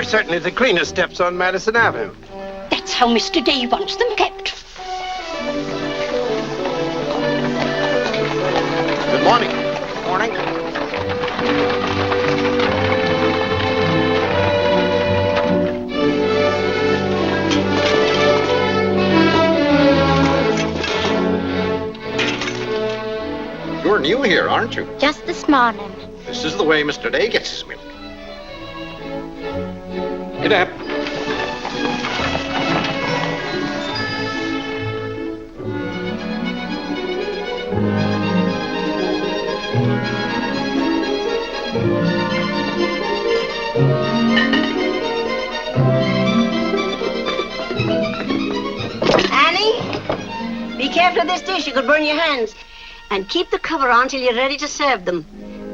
certainly the cleanest steps on Madison Avenue. That's how Mr. Day wants them kept. Good morning. Morning. You're new here, aren't you? Just this morning. This is the way Mr. Day gets his milk. Get up. Annie, be careful of this dish. You could burn your hands. And keep the cover on till you're ready to serve them.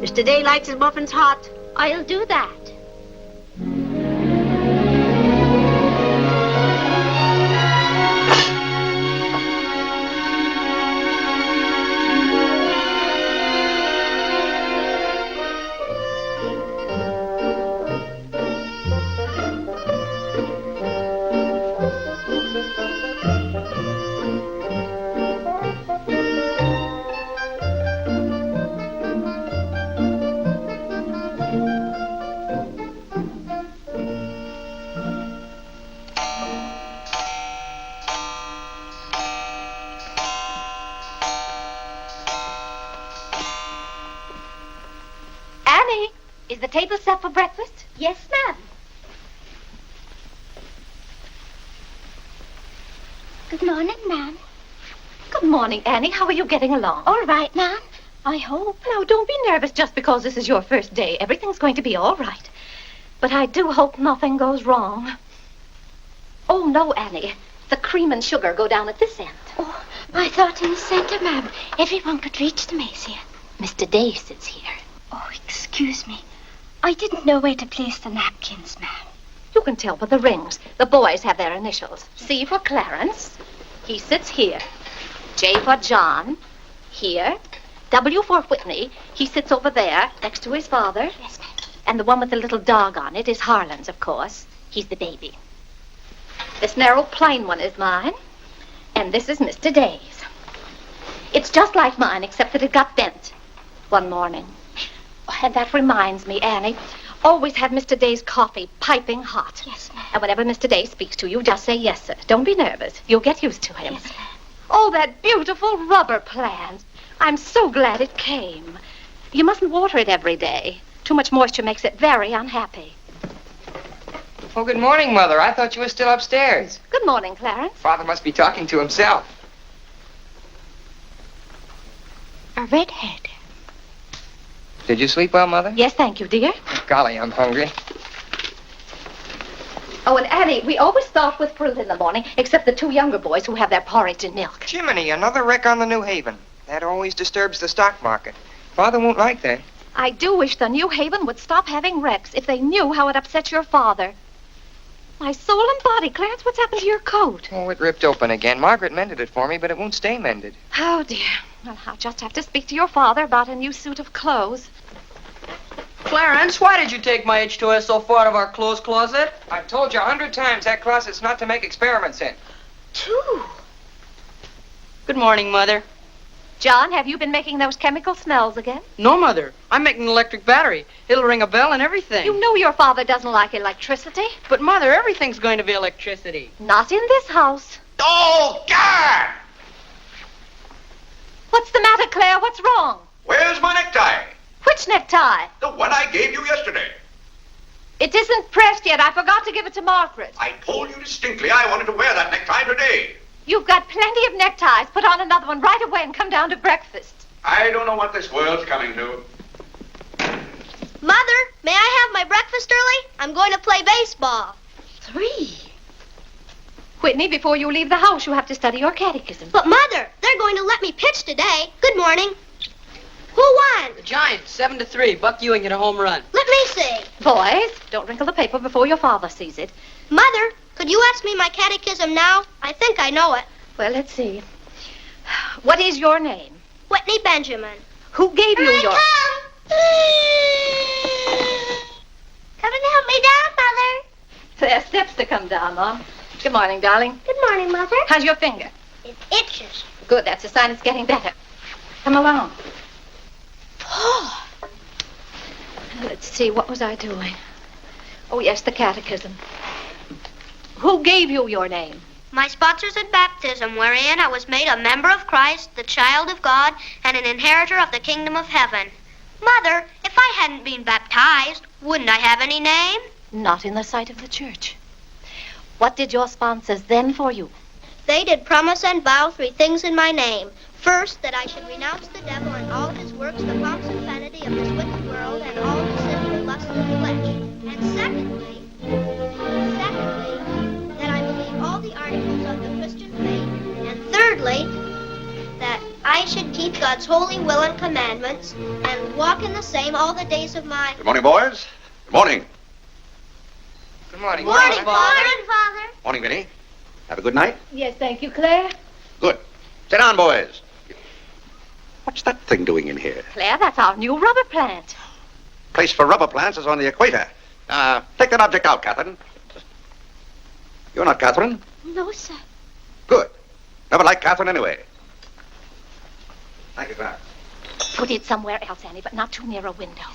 Mr. Day likes his muffins hot. I'll do that. Is the table set for breakfast? Yes, ma'am. Good morning, ma'am. Good morning, Annie. How are you getting along? All right, ma'am. I hope. Now, don't be nervous just because this is your first day. Everything's going to be all right. But I do hope nothing goes wrong. Oh, no, Annie. The cream and sugar go down at this end. Oh, I thought in the center, ma'am. Everyone could reach the mace. Mr. Day sits here. Oh, excuse me. I didn't know where to place the napkins, ma'am. You can tell by the rings. The boys have their initials. C for Clarence. He sits here. J for John. Here. W for Whitney. He sits over there, next to his father. Yes, ma'am. And the one with the little dog on it is Harlan's, of course. He's the baby. This narrow, plain one is mine. And this is Mr. Day's. It's just like mine, except that it got bent one morning. Oh, and that reminds me, Annie, always have Mr. Day's coffee piping hot. Yes, ma'am. And whenever Mr. Day speaks to you, just say yes, sir. Don't be nervous. You'll get used to him. Yes, ma'am. Oh, that beautiful rubber plant. I'm so glad it came. You mustn't water it every day. Too much moisture makes it very unhappy. Oh, good morning, Mother. I thought you were still upstairs. Good morning, Clarence. Father must be talking to himself. A redhead. Did you sleep well, Mother? Yes, thank you, dear. Golly, I'm hungry. Oh, and Annie, we always start with fruit in the morning, except the two younger boys who have their porridge and milk. Jiminy, another wreck on the New Haven. That always disturbs the stock market. Father won't like that. I do wish the New Haven would stop having wrecks if they knew how it upset your father. My soul and body, Clarence, what's happened to your coat? Oh, it ripped open again. Margaret mended it for me, but it won't stay mended. Oh, dear. Well, I'll just have to speak to your father about a new suit of clothes. Clarence, why did you take my H2S so far out of our clothes closet? I've told you 100 times that closet's not to make experiments in. 2. Good morning, Mother. John, have you been making those chemical smells again? No, Mother. I'm making an electric battery. It'll ring a bell and everything. You know your father doesn't like electricity. But, Mother, everything's going to be electricity. Not in this house. Oh, God! What's the matter, Clare? What's wrong? Where's my necktie? Which necktie? The one I gave you yesterday. It isn't pressed yet. I forgot to give it to Margaret. I told you distinctly I wanted to wear that necktie today. You've got plenty of neckties. Put on another one right away and come down to breakfast. I don't know what this world's coming to. Mother, may I have my breakfast early? I'm going to play baseball. 3. Whitney, before you leave the house, you have to study your catechism. But, Mother, they're going to let me pitch today. Good morning. Who won? The Giants, 7-3. Buck Ewing hit a home run. Let me see. Boys, don't wrinkle the paper before your father sees it. Mother, could you ask me my catechism now? I think I know it. Well, let's see. What is your name? Whitney Benjamin. Who gave you your... Come and help me down, Mother. There are steps to come down, Mom. Good morning, darling. Good morning, Mother. How's your finger? It itches. Good, that's a sign it's getting better. Come along. Oh. Let's see, what was I doing? Oh, yes, the catechism. Who gave you your name? My sponsors at baptism, wherein I was made a member of Christ, the child of God, and an inheritor of the kingdom of heaven. Mother, if I hadn't been baptized, wouldn't I have any name? Not in the sight of the church. What did your sponsors then for you? They did promise and vow 3 things in my name. First, that I should renounce the devil and all of his works, the pomps and vanity of this wicked world, and all the sinful lusts of the flesh. And secondly, that I believe all the articles of the Christian faith. And thirdly, that I should keep God's holy will and commandments and walk in the same all the days of my... Good morning, boys. Good morning. Good morning, Morning, Father. Father. Morning, Vinnie. Have a good night? Yes, thank you, Clare. Good. Sit down, boys. What's that thing doing in here? Clare, that's our new rubber plant. Place for rubber plants is on the equator. Take that object out, Katherine. You're not Katherine? No, sir. Good. Never liked Katherine anyway. Thank you, Clarence. Put it somewhere else, Annie, but not too near a window.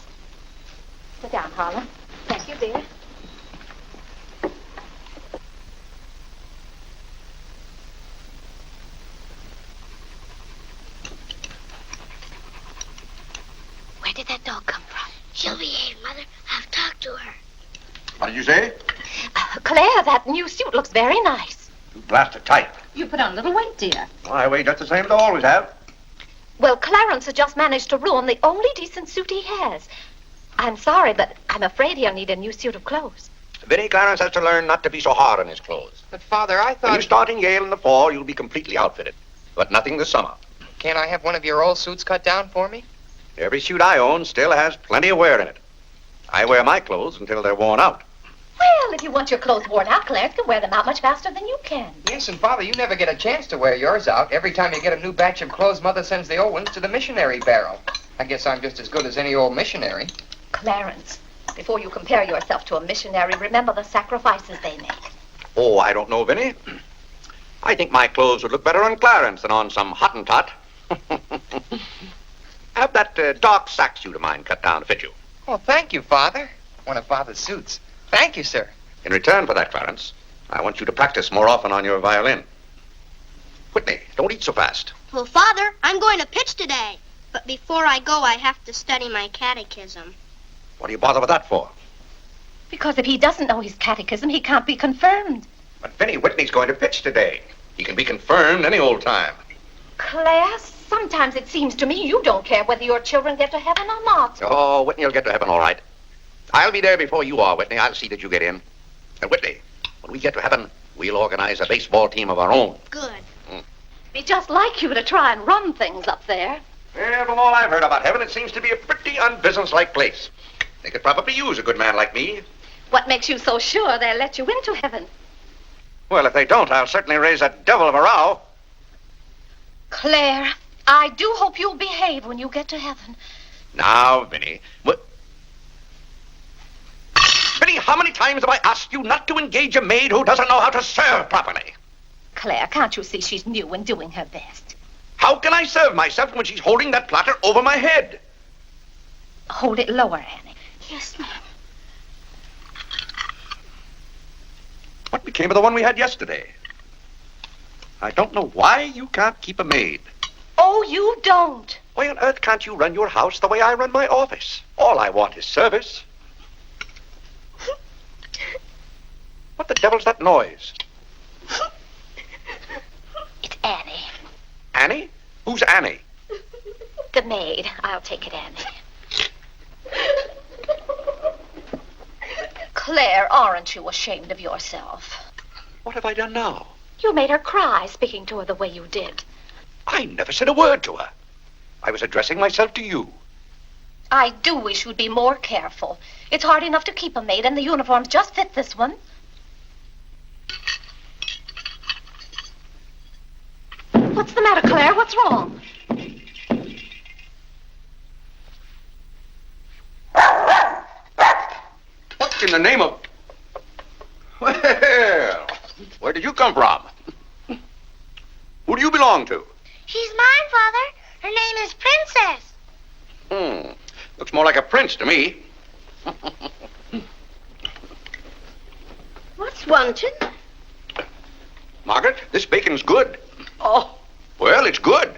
Sit down, Harlan. Thank you, dear. Where did that dog come from? She'll behave, Mother. I've talked to her. What did you say? Clare, that new suit looks very nice. You blasted tight. You put on a little weight, dear. I weigh just the same as I always have. Well, Clarence has just managed to ruin the only decent suit he has. I'm sorry, but I'm afraid he'll need a new suit of clothes. Vinnie, Clarence has to learn not to be so hard on his clothes. But, Father, I When you thought... start in Yale in the fall, you'll be completely outfitted. But nothing this summer. Can't I have one of your old suits cut down for me? Every suit I own still has plenty of wear in it. I wear my clothes until they're worn out. Well, if you want your clothes worn out, Clarence can wear them out much faster than you can. Yes, and, Father, you never get a chance to wear yours out. Every time you get a new batch of clothes, Mother sends the old ones to the missionary barrel. I guess I'm just as good as any old missionary. Clarence, before you compare yourself to a missionary, remember the sacrifices they make. Oh, I don't know, Vinnie. I think my clothes would look better on Clarence than on some Hottentot. Have that dark sack suit of mine cut down to fit you. Oh, thank you, Father. One of Father's suits. Thank you, sir. In return for that, Clarence, I want you to practice more often on your violin. Whitney, don't eat so fast. Well, Father, I'm going to pitch today. But before I go, I have to study my catechism. What do you bother with that for? Because if he doesn't know his catechism, he can't be confirmed. But Vinnie, Whitney's going to pitch today. He can be confirmed any old time. Claire, sometimes it seems to me you don't care whether your children get to heaven or not. Oh, Whitney will get to heaven all right. I'll be there before you are, Whitney. I'll see that you get in. And Whitney, when we get to heaven, we'll organize a baseball team of our own. Good. Be just like you to try and run things up there. Well, from all I've heard about heaven, it seems to be a pretty unbusinesslike place. They could probably use a good man like me. What makes you so sure they'll let you into heaven? Well, if they don't, I'll certainly raise a devil of a row. Claire, I do hope you'll behave when you get to heaven. Now, Vinnie, Vinnie, how many times have I asked you not to engage a maid who doesn't know how to serve properly? Claire, can't you see she's new and doing her best? How can I serve myself when she's holding that platter over my head? Hold it lower, Annie. Yes, ma'am. What became of the one we had yesterday? I don't know why you can't keep a maid. Oh, you don't. Why on earth can't you run your house the way I run my office? All I want is service. What the devil's that noise? It's Annie. Annie? Who's Annie? The maid. I'll take it, Annie. Claire, aren't you ashamed of yourself? What have I done now? You made her cry speaking to her the way you did. I never said a word to her. I was addressing myself to you. I do wish you'd be more careful. It's hard enough to keep a maid, and the uniforms just fit this one. What's the matter, Claire? What's wrong? What in the name of... Where did you come from? Who do you belong to? She's mine, Father. Her name is Princess. Looks more like a prince to me. What's wanted? Margaret, this bacon's good. Oh, Well, it's good.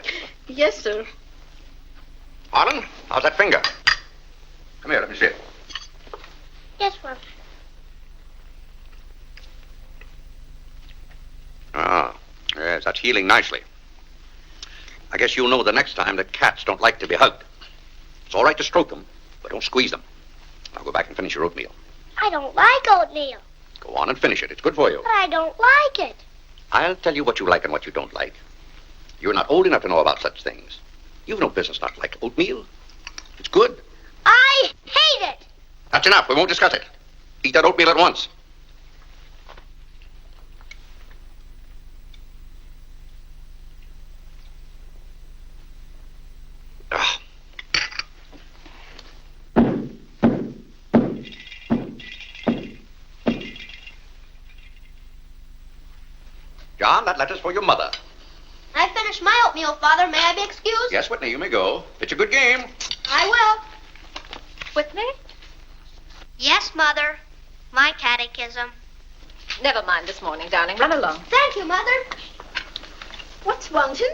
yes, sir. Harlan, how's that finger? Come here, let me see it. Yes, Father. Ah, yes, that's healing nicely. I guess you'll know the next time that cats don't like to be hugged. It's all right to stroke them, but don't squeeze them. Now go back and finish your oatmeal. I don't like oatmeal, Go on and finish it. It's good for you. but I don't like it. I'll tell you what you like and what you don't like. You're not old enough to know about such things. You've no business not to like oatmeal. It's good. I hate it. That's enough. We won't discuss it. Eat that oatmeal at once. Ah. John, that letter's for your mother. I finished my oatmeal, Father. May I be excused? Yes, Whitney, you may go. It's a good game. I will. Whitney? Yes, Mother. My catechism. Never mind this morning, darling. Run along. Thank you, Mother. What's wanted?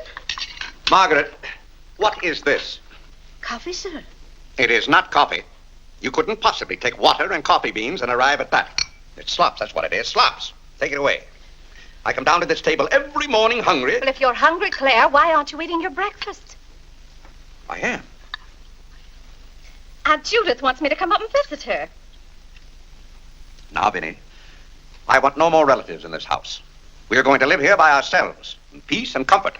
Margaret, what is this? Coffee, sir. It is not coffee. You couldn't possibly take water and coffee beans and arrive at that. It's slops, that's what it is. Slops. Take it away. I come down to this table every morning hungry. Well, if you're hungry, Clare, why aren't you eating your breakfast? I am. Aunt Judith wants me to come up and visit her. Now, Vinnie, I want no more relatives in this house. We are going to live here by ourselves, in peace and comfort.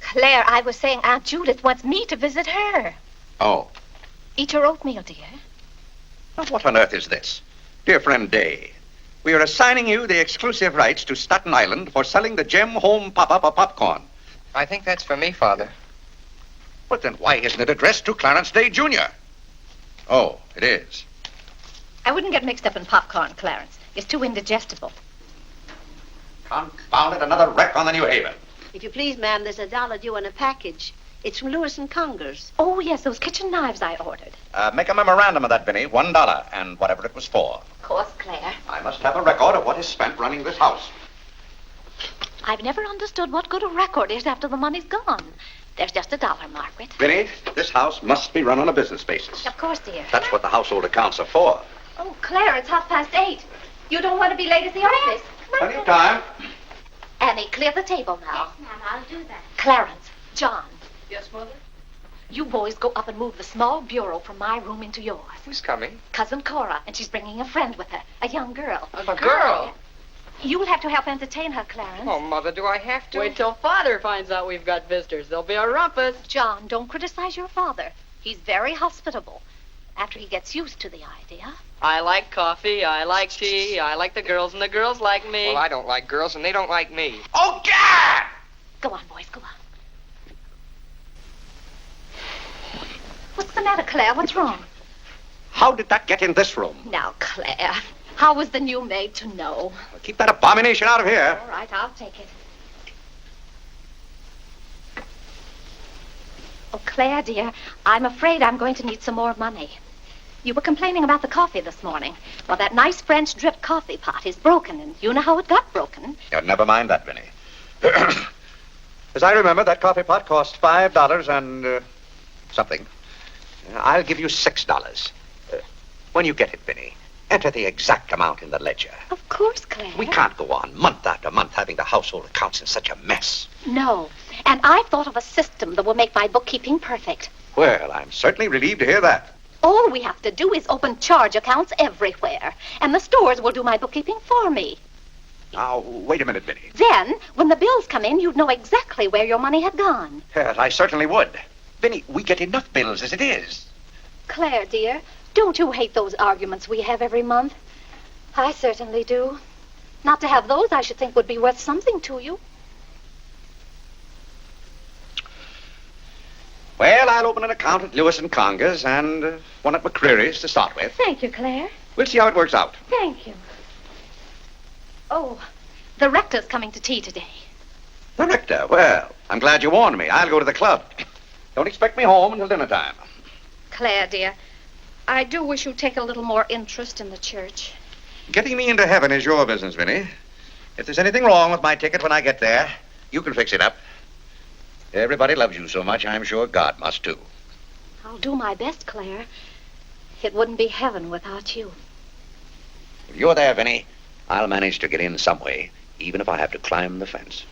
Clare, I was saying Aunt Judith wants me to visit her. Oh. Eat your oatmeal, dear. Now, what on earth is this? Dear friend Day, we are assigning you the exclusive rights to Staten Island for selling the Gem Home Pop-Up of popcorn. I think that's for me, Father. But then why isn't it addressed to Clarence Day, Jr.? Oh, it is. I wouldn't get mixed up in popcorn, Clarence. It's too indigestible. Confound it, another wreck on the New Haven. If you please, ma'am, there's $1 due on a package. It's from Lewis and Conger's. Oh, yes, those kitchen knives I ordered. Make a memorandum of that, Vinnie. $1, and whatever it was for. Of course, Clare. I must have a record of what is spent running this house. I've never understood what good a record is after the money's gone. There's just $1, Margaret. Vinnie, this house must be run on a business basis. Of course, dear. That's what the household accounts are for. Oh, Clare, it's 8:30. You don't want to be late at the office. Plenty of time. Annie, clear the table now. Yes, ma'am, I'll do that. Clarence, John, Yes, Mother? you boys go up and move the small bureau from my room into yours. Who's coming? Cousin Cora, and she's bringing a friend with her, a young girl. A girl? You'll have to help entertain her, Clarence. Oh, Mother, do I have to? Wait till Father finds out we've got visitors. There'll be a rumpus. John, don't criticize your father. He's very hospitable. After he gets used to the idea. I like coffee, I like tea, I like the girls, and the girls like me. Well, I don't like girls, and they don't like me. Oh, God! Go on, boys, go on. What's the matter, Clare? What's wrong? How did that get in this room? Now, Clare, how was the new maid to know? Well, keep that abomination out of here. All right, I'll take it. Oh, Clare, dear, I'm afraid I'm going to need some more money. You were complaining about the coffee this morning. Well, that nice French drip coffee pot is broken, and you know how it got broken. Yeah, never mind that, Vinnie. As I remember, that coffee pot cost $5 and something. I'll give you $6. When you get it, Vinnie, enter the exact amount in the ledger. Of course, Clare. We can't go on month after month having the household accounts in such a mess. No, and I've thought of a system that will make my bookkeeping perfect. Well, I'm certainly relieved to hear that. All we have to do is open charge accounts everywhere, and the stores will do my bookkeeping for me. Now, wait a minute, Vinnie. Then, when the bills come in, you'd know exactly where your money had gone. Yes, I certainly would. Vinnie, we get enough bills as it is. Clare, dear, don't you hate those arguments we have every month? I certainly do. Not to have those, I should think, would be worth something to you. Well, I'll open an account at Lewis and Conger's and one at McCreary's to start with. Thank you, Clare. We'll see how it works out. Thank you. Oh, The rector's coming to tea today. The rector? Well, I'm glad you warned me. I'll go to the club. Don't expect me home until dinner time. Clare, dear, I do wish you'd take a little more interest in the church. Getting me into heaven is your business, Vinnie. If there's anything wrong with my ticket when I get there, you can fix it up. Everybody loves you so much, I'm sure God must too. I'll do my best, Clare. It wouldn't be heaven without you. If you're there, Vinnie, I'll manage to get in some way, even if I have to climb the fence.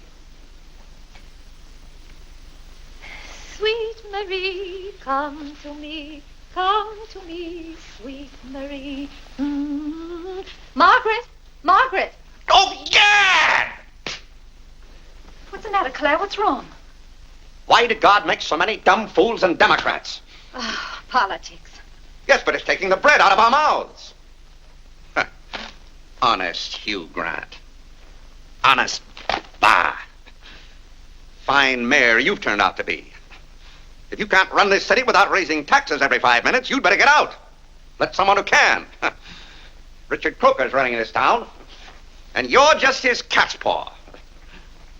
Sweet Marie, come to me, sweet Marie. Margaret! Margaret! Oh, yeah! What's the matter, Clare? What's wrong? Why did God make so many dumb fools and Democrats? Oh, politics. Yes, but it's taking the bread out of our mouths. Huh. Honest Hugh Grant. Honest. Bah. Fine mayor you've turned out to be. If you can't run this city without raising taxes every 5 minutes, you'd better get out. Let someone who can. Richard Croker's running this town, and you're just his cat's paw.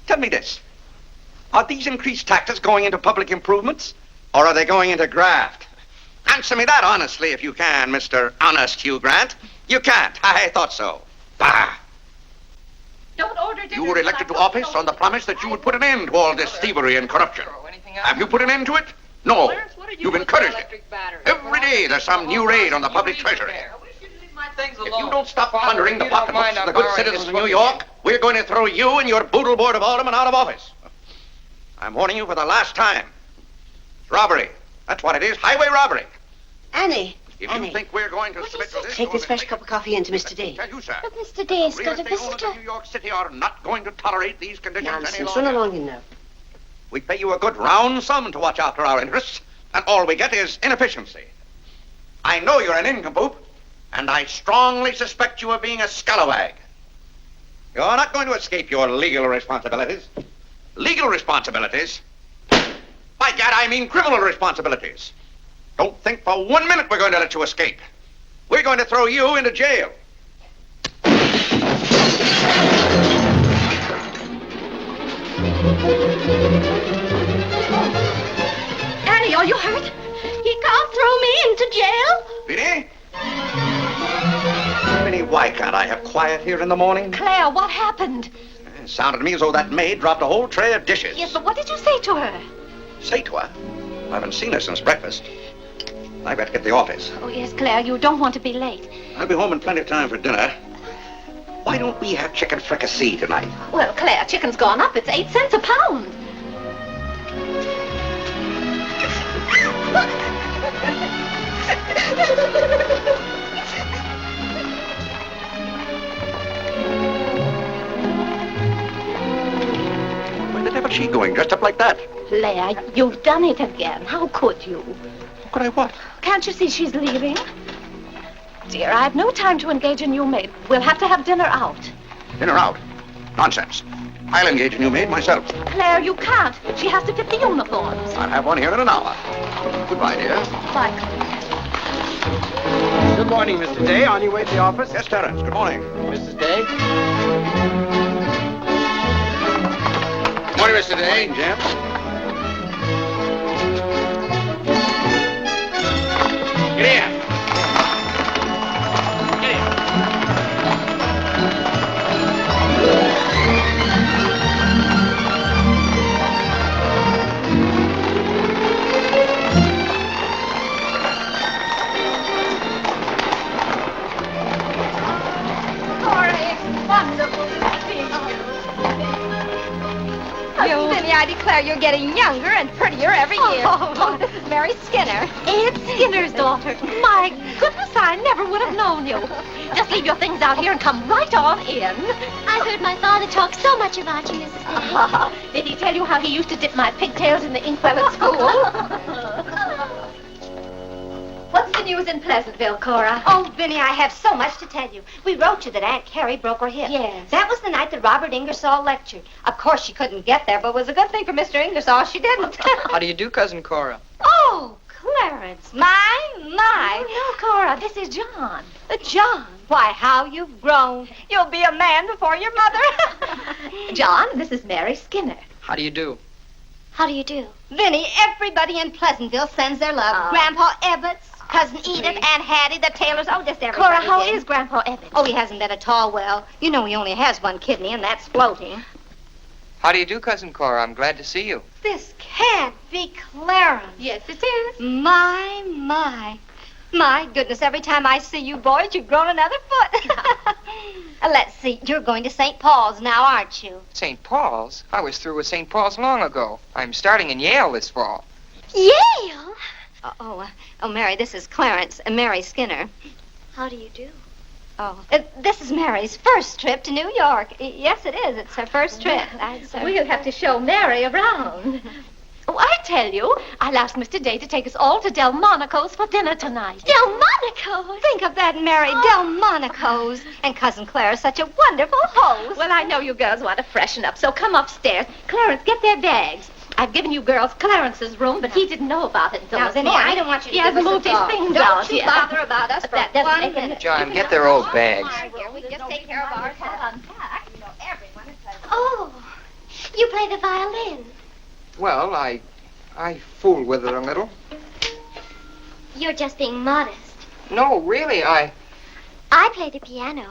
Tell me this. Are these increased taxes going into public improvements, or are they going into graft? Answer me that honestly, if you can, Mr. Honest Hugh Grant. You can't. I thought so. Bah! Don't order dinner. You were elected to office on the promise that you would put an end to all this thievery and corruption. Have you put an end to it? No. You've encouraged it. Every day there's some new raid on the public treasury. If you don't stop plundering the pocketbooks of the good citizens of New York, we're going to throw you and your boodle board of aldermen out of office. I'm warning you for the last time. It's robbery. That's what it is. Highway robbery. Annie. If Annie. you think we're going to submit to this... Take this fresh cup of coffee into Mr. Day. Tell you, sir. But Mr. Day's Real got a estate owners visitor. of New York City are not going to tolerate these conditions any Nonsense. longer. Run along in now. We pay you a good round sum to watch after our interests, and all we get is inefficiency. I know you're an nincompoop, and I strongly suspect you of being a scalawag. You're not going to escape your legal responsibilities. Legal responsibilities? By gad, I mean criminal responsibilities. Don't think for 1 minute we're going to let you escape. We're going to throw you into jail. Annie, are you hurt? He can't throw me into jail. Vinnie? Vinnie, why can't I have quiet here in the morning? Clare, what happened? It sounded to me as though that maid dropped a whole tray of dishes. Yes, but what did you say to her? Say to her? I haven't seen her since breakfast. I better get to the office. Oh, yes, Clare, you don't want to be late. I'll be home in plenty of time for dinner. Why don't we have chicken fricassee tonight? Well, Clare, chicken's gone up. It's 8 cents a pound. Where the devil's she going, dressed up like that? Clare, you've done it again. How could you? How could I what? Can't you see she's leaving? Dear, I've no time to engage a new maid. We'll have to have dinner out. Dinner out? Nonsense. I'll engage a new maid myself. Clare, you can't. She has to fit the uniforms. I'll have one here in an hour. Goodbye, dear. Bye, Clare. Good morning, Mr. Day. On your way to the office? Yes, Terence. Good morning. Mrs. Day? Good morning, Mr. Day. Good morning, Jim. Get here. Get here. Cora, it's wonderful to see you. Vinnie, I declare you're getting younger and prettier every year. Oh, this is Mary Skinner. It's Skinner's daughter. My goodness, I never would have known you. Just leave your things out here and come right on in. I heard my father talk so much about you, Mrs. Day. Did he tell you how he used to dip my pigtails in the inkwell at school? What's the news in Pleasantville, Cora? Oh, Vinnie, I have so much to tell you. We wrote you that Aunt Carrie broke her hip. Yes. That was the night that Robert Ingersoll lectured. Of course, she couldn't get there, but it was a good thing for Mr. Ingersoll she didn't. How do you do, Cousin Cora? Oh, Clarence. My. No, Cora, this is John. John, why, how you've grown. You'll be a man before your mother. John, this is Mary Skinner. How do you do? How do you do? Vinnie, everybody in Pleasantville sends their love. Oh. Grandpa Ebbets, Cousin Edith, Aunt Hattie, the Taylors, just everybody. Cora, how did. is Grandpa Ebbets? Oh, he hasn't been at all well. You know he only has one kidney, and that's floating. How do you do, Cousin Cora? I'm glad to see you. This can't be Clarence. Yes, it is. My. My goodness, every time I see you boys, you've grown another foot. Let's see, you're going to St. Paul's now, aren't you? St. Paul's? I was through with St. Paul's long ago. I'm starting in Yale this fall. Yale? Mary, this is Clarence, Mary Skinner. How do you do? This is Mary's first trip to New York. Yes, it is. It's her first trip. We'll have to show Mary around. Oh, I tell you, I'll ask Mr. Day to take us all to Delmonico's for dinner tonight. Delmonico's? Think of that, Mary, Delmonico's. And Cousin Clare is such a wonderful host. Well, I know you girls want to freshen up, so come upstairs. Clarence, get their bags. I've given you girls Clarence's room, but he didn't know about it until Now, this Vinnie, morning. I don't want you to He hasn't give us moved a his talk. things Don't out you yet. bother about us But for that doesn't 1 make any minute. John, get their old bags. We just take care of ourselves. You know, everyone is pleasant. Oh, you play the violin. Well, I fool with it a little. You're just being modest. No, really, I play the piano.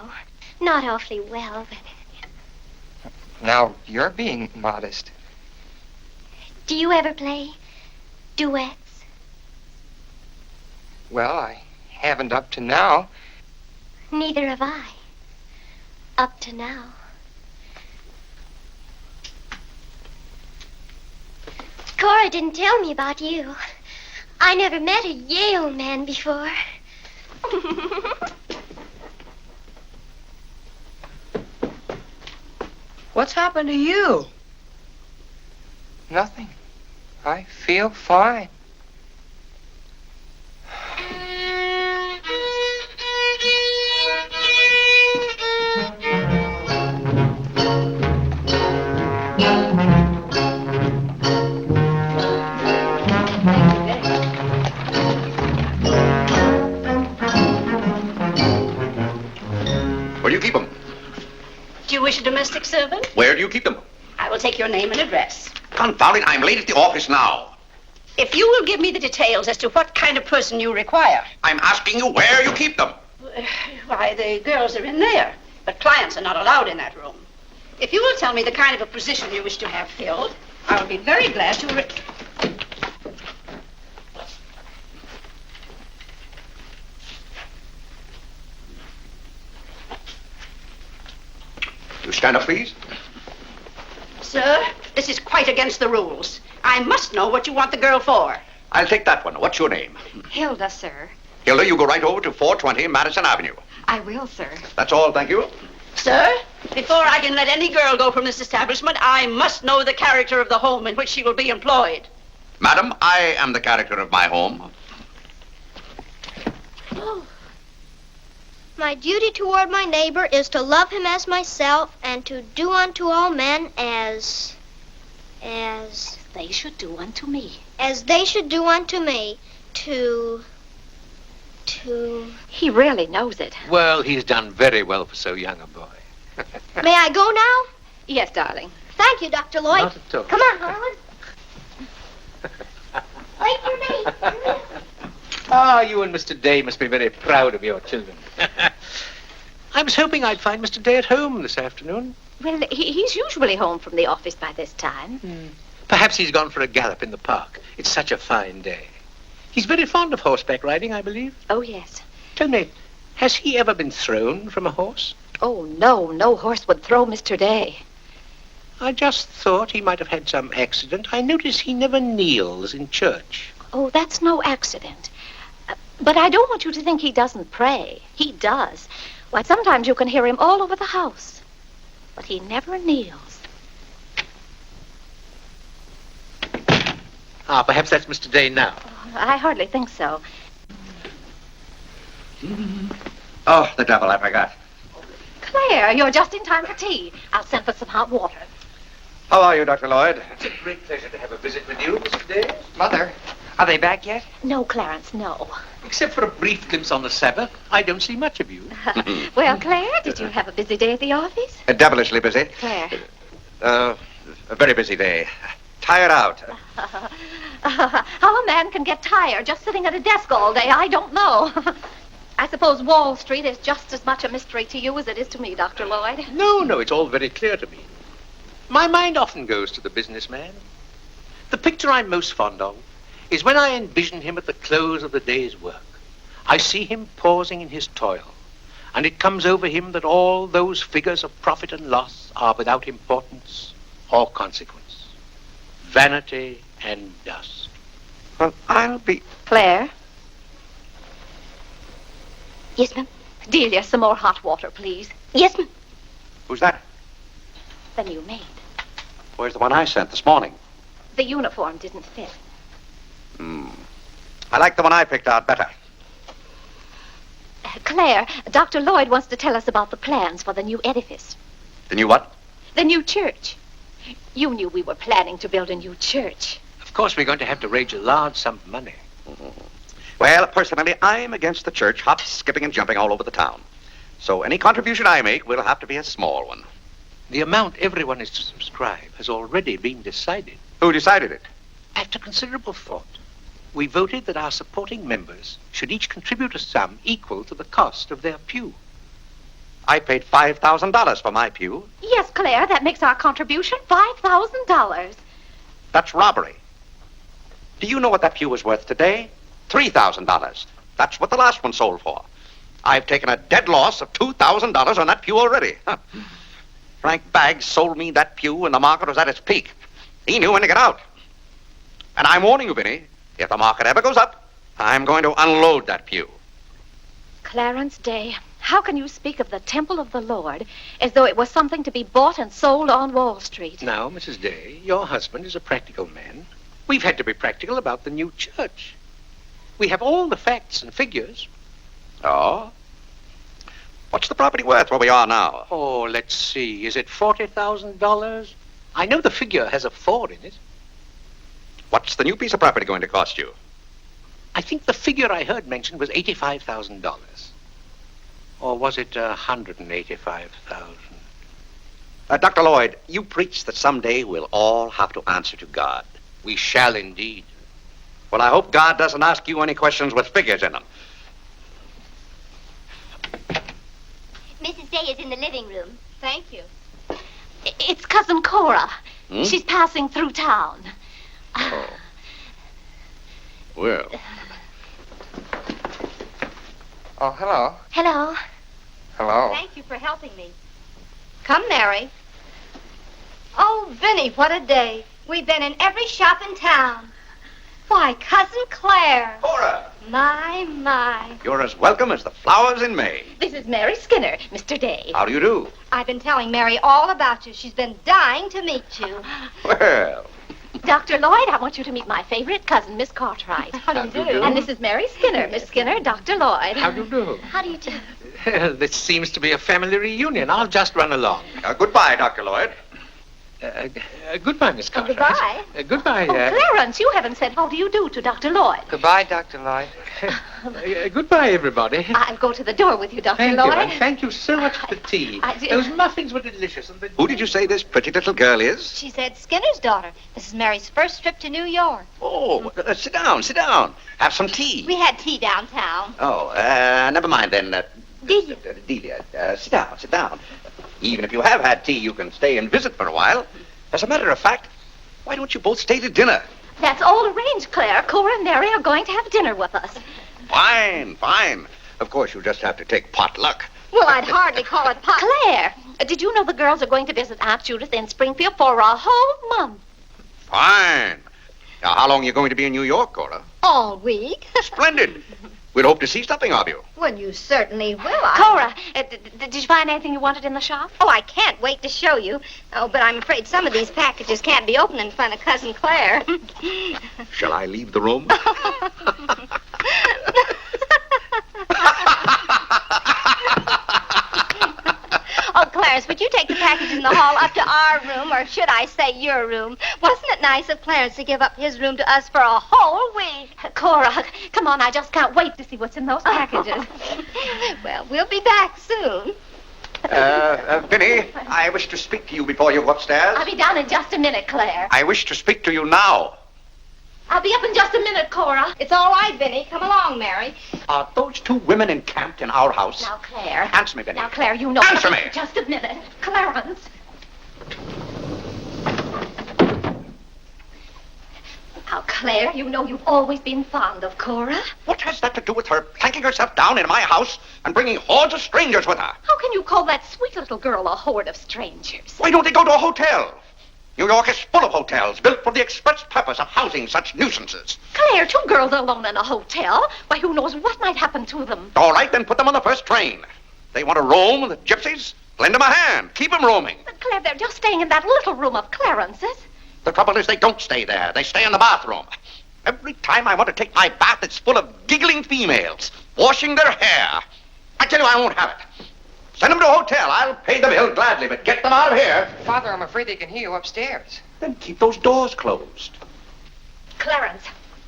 Not awfully well, but... Now, you're being modest. Do you ever play duets? Well, I haven't up to now. Neither have I. Up to now. Cora didn't tell me about you. I never met a Yale man before. What's happened to you? Nothing. I feel fine. Where do you keep them? Do you wish a domestic servant? Where do you keep them? I will take your name and address. Confound it, I'm late at the office now. If you will give me the details as to what kind of person you require. I'm asking you where you keep them. Why, the girls are in there, but clients are not allowed in that room. If you will tell me the kind of a position you wish to have filled, I will be very glad to... You stand up, please. Sir, this is quite against the rules. I must know what you want the girl for. I'll take that one. What's your name? Hilda, sir. Hilda, you go right over to 420 Madison Avenue. I will, sir. That's all, thank you. Sir, before I can let any girl go from this establishment, I must know the character of the home in which she will be employed. Madam, I am the character of my home. My duty toward my neighbor is to love him as myself and to do unto all men as They should do unto me. they should do unto me. To... He really knows it. Well, he's done very well for so young a boy. May I go now? Yes, darling. Thank you, Dr. Lloyd. Not at all. Come on, Harlan. Wait for me. Ah, you and Mr. Day must be very proud of your children. I was hoping I'd find Mr. Day at home this afternoon. Well, he's usually home from the office by this time. Perhaps he's gone for a gallop in the park. It's such a fine day. He's very fond of horseback riding, I believe. Oh, yes. Tell me, has he ever been thrown from a horse? Oh, no horse would throw Mr. Day. I just thought he might have had some accident. I notice he never kneels in church. Oh, that's no accident. But I don't want you to think he doesn't pray. He does. Why, sometimes you can hear him all over the house. But he never kneels. Ah, perhaps that's Mr. Day now. I hardly think so. Oh, the devil, I forgot. Clare, you're just in time for tea. I'll send for some hot water. How are you, Dr. Lloyd? It's a great pleasure to have a visit with you, Mr. Day. Mother, Are they back yet? No, Clarence, no. Except for a brief glimpse on the Sabbath, I don't see much of you. Well, Claire, did you have a busy day at the office? Devilishly busy. Claire. A very busy day. Tired out. How a man can get tired just sitting at a desk all day, I don't know. I suppose Wall Street is just as much a mystery to you as it is to me, Dr. Lloyd. No, it's all very clear to me. My mind often goes to the businessman. The picture I'm most fond of is when I envision him at the close of the day's work. I see him pausing in his toil, and it comes over him that all those figures of profit and loss are without importance or consequence. Vanity and dust. Well, I'll be... Claire? Yes, ma'am. Delia, some more hot water, please. Yes, ma'am. Who's that? The new maid. Where's the one I sent this morning? The uniform didn't fit. I like the one I picked out better. Claire, Dr. Lloyd wants to tell us about the plans for the new edifice. The new what? The new church. You knew we were planning to build a new church. Of course, we're going to have to raise a large sum of money. Well, personally, I'm against the church hop, skipping, and jumping all over the town. So any contribution I make will have to be a small one. The amount everyone is to subscribe has already been decided. Who decided it? After considerable thought, we voted that our supporting members should each contribute a sum equal to the cost of their pew. I paid $5,000 for my pew. Yes, Claire, that makes our contribution $5,000. That's robbery. Do you know what that pew was worth today? $3,000. That's what the last one sold for. I've taken a dead loss of $2,000 on that pew already. Frank Baggs sold me that pew when the market was at its peak. He knew when to get out. And I'm warning you, Vinnie, if the market ever goes up, I'm going to unload that pew. Clarence Day, how can you speak of the temple of the Lord as though it was something to be bought and sold on Wall Street? Now, Mrs. Day, your husband is a practical man. We've had to be practical about the new church. We have all the facts and figures. Oh? What's the property worth where we are now? Oh, let's see. Is it $40,000? I know the figure has a 4 in it. What's the new piece of property going to cost you? I think the figure I heard mentioned was $85,000. Or was it $185,000? Dr. Lloyd, you preach that someday we'll all have to answer to God. We shall indeed. Well, I hope God doesn't ask you any questions with figures in them. Mrs. Day is in the living room. Thank you. It's Cousin Cora. She's passing through town. Oh. Well. Oh, hello. Hello. Hello. Thank you for helping me. Come, Mary. Oh, Vinnie, what a day. We've been in every shop in town. Why, Cousin Clare. Cora! My. You're as welcome as the flowers in May. This is Mary Skinner, Mr. Day. How do you do? I've been telling Mary all about you. She's been dying to meet you. Well. Dr. Lloyd, I want you to meet my favorite cousin, Miss Cartwright. How do you do? And this is Mary Skinner. Miss Skinner, Dr. Lloyd. How do you do? How do you do? This seems to be a family reunion. I'll just run along. Goodbye, Dr. Lloyd. Goodbye, Miss Cartwright. Goodbye. Goodbye. Clarence, you haven't said how do you do to Dr. Lloyd. Goodbye, Dr. Lloyd. Goodbye, everybody. I'll go to the door with you, Dr. Thank Lloyd. you, and thank you so much for the tea. Those muffins were delicious. And Who did you say this pretty little girl is? She said Skinner's daughter. This is Mary's first trip to New York. Oh, sit down, sit down. Have some tea. We had tea downtown. Oh, never mind then. Delia. Delia, sit down, sit down. Even if you have had tea, you can stay and visit for a while. As a matter of fact, why don't you both stay to dinner? That's all arranged, Claire. Cora and Mary are going to have dinner with us. Fine, fine. Of course, you just have to take potluck. Well, I'd hardly call it pot. Claire, did you know the girls are going to visit Aunt Judith in Springfield for a whole month? Fine. Now, how long are you going to be in New York, Cora? All week. Splendid. We'd hope to see something of you. Well, you certainly will. Cora, did you find anything you wanted in the shop? Oh, I can't wait to show you. Oh, but I'm afraid some of these packages can't be opened in front of Cousin Clare. Shall I leave the room? Oh, Clare, Clarence, would you take the package in the hall up to our room, or should I say your room? Wasn't it nice of Clarence to give up his room to us for a whole week? Cora, come on, I just can't wait to see what's in those packages. Well, we'll be back soon. Vinnie, I wish to speak to you before you go upstairs. I'll be down in just a minute, Clare. I wish to speak to you now. I'll be up in just a minute, Cora. It's all right, Vinnie. Come along, Mary. Are those two women encamped in our house? Now, Clare. Answer me, Vinnie. Now, Clare, you know... Answer me! Just a minute. Clarence. Now, Clare, you know you've always been fond of Cora. What has that to do with her planking herself down in my house and bringing hordes of strangers with her? How can you call that sweet little girl a horde of strangers? Why don't they go to a hotel? New York is full of hotels built for the express purpose of housing such nuisances. Claire, two girls alone in a hotel? Why, who knows what might happen to them? All right, then put them on the first train. They want to roam with the gypsies? Lend them a hand. Keep them roaming. But, Claire, they're just staying in that little room of Clarence's. The trouble is they don't stay there. They stay in the bathroom. Every time I want to take my bath, it's full of giggling females, washing their hair. I tell you, I won't have it. Send them to a hotel. I'll pay the bill gladly, but get them out of here. Father, I'm afraid they can hear you upstairs. Then keep those doors closed. Clarence,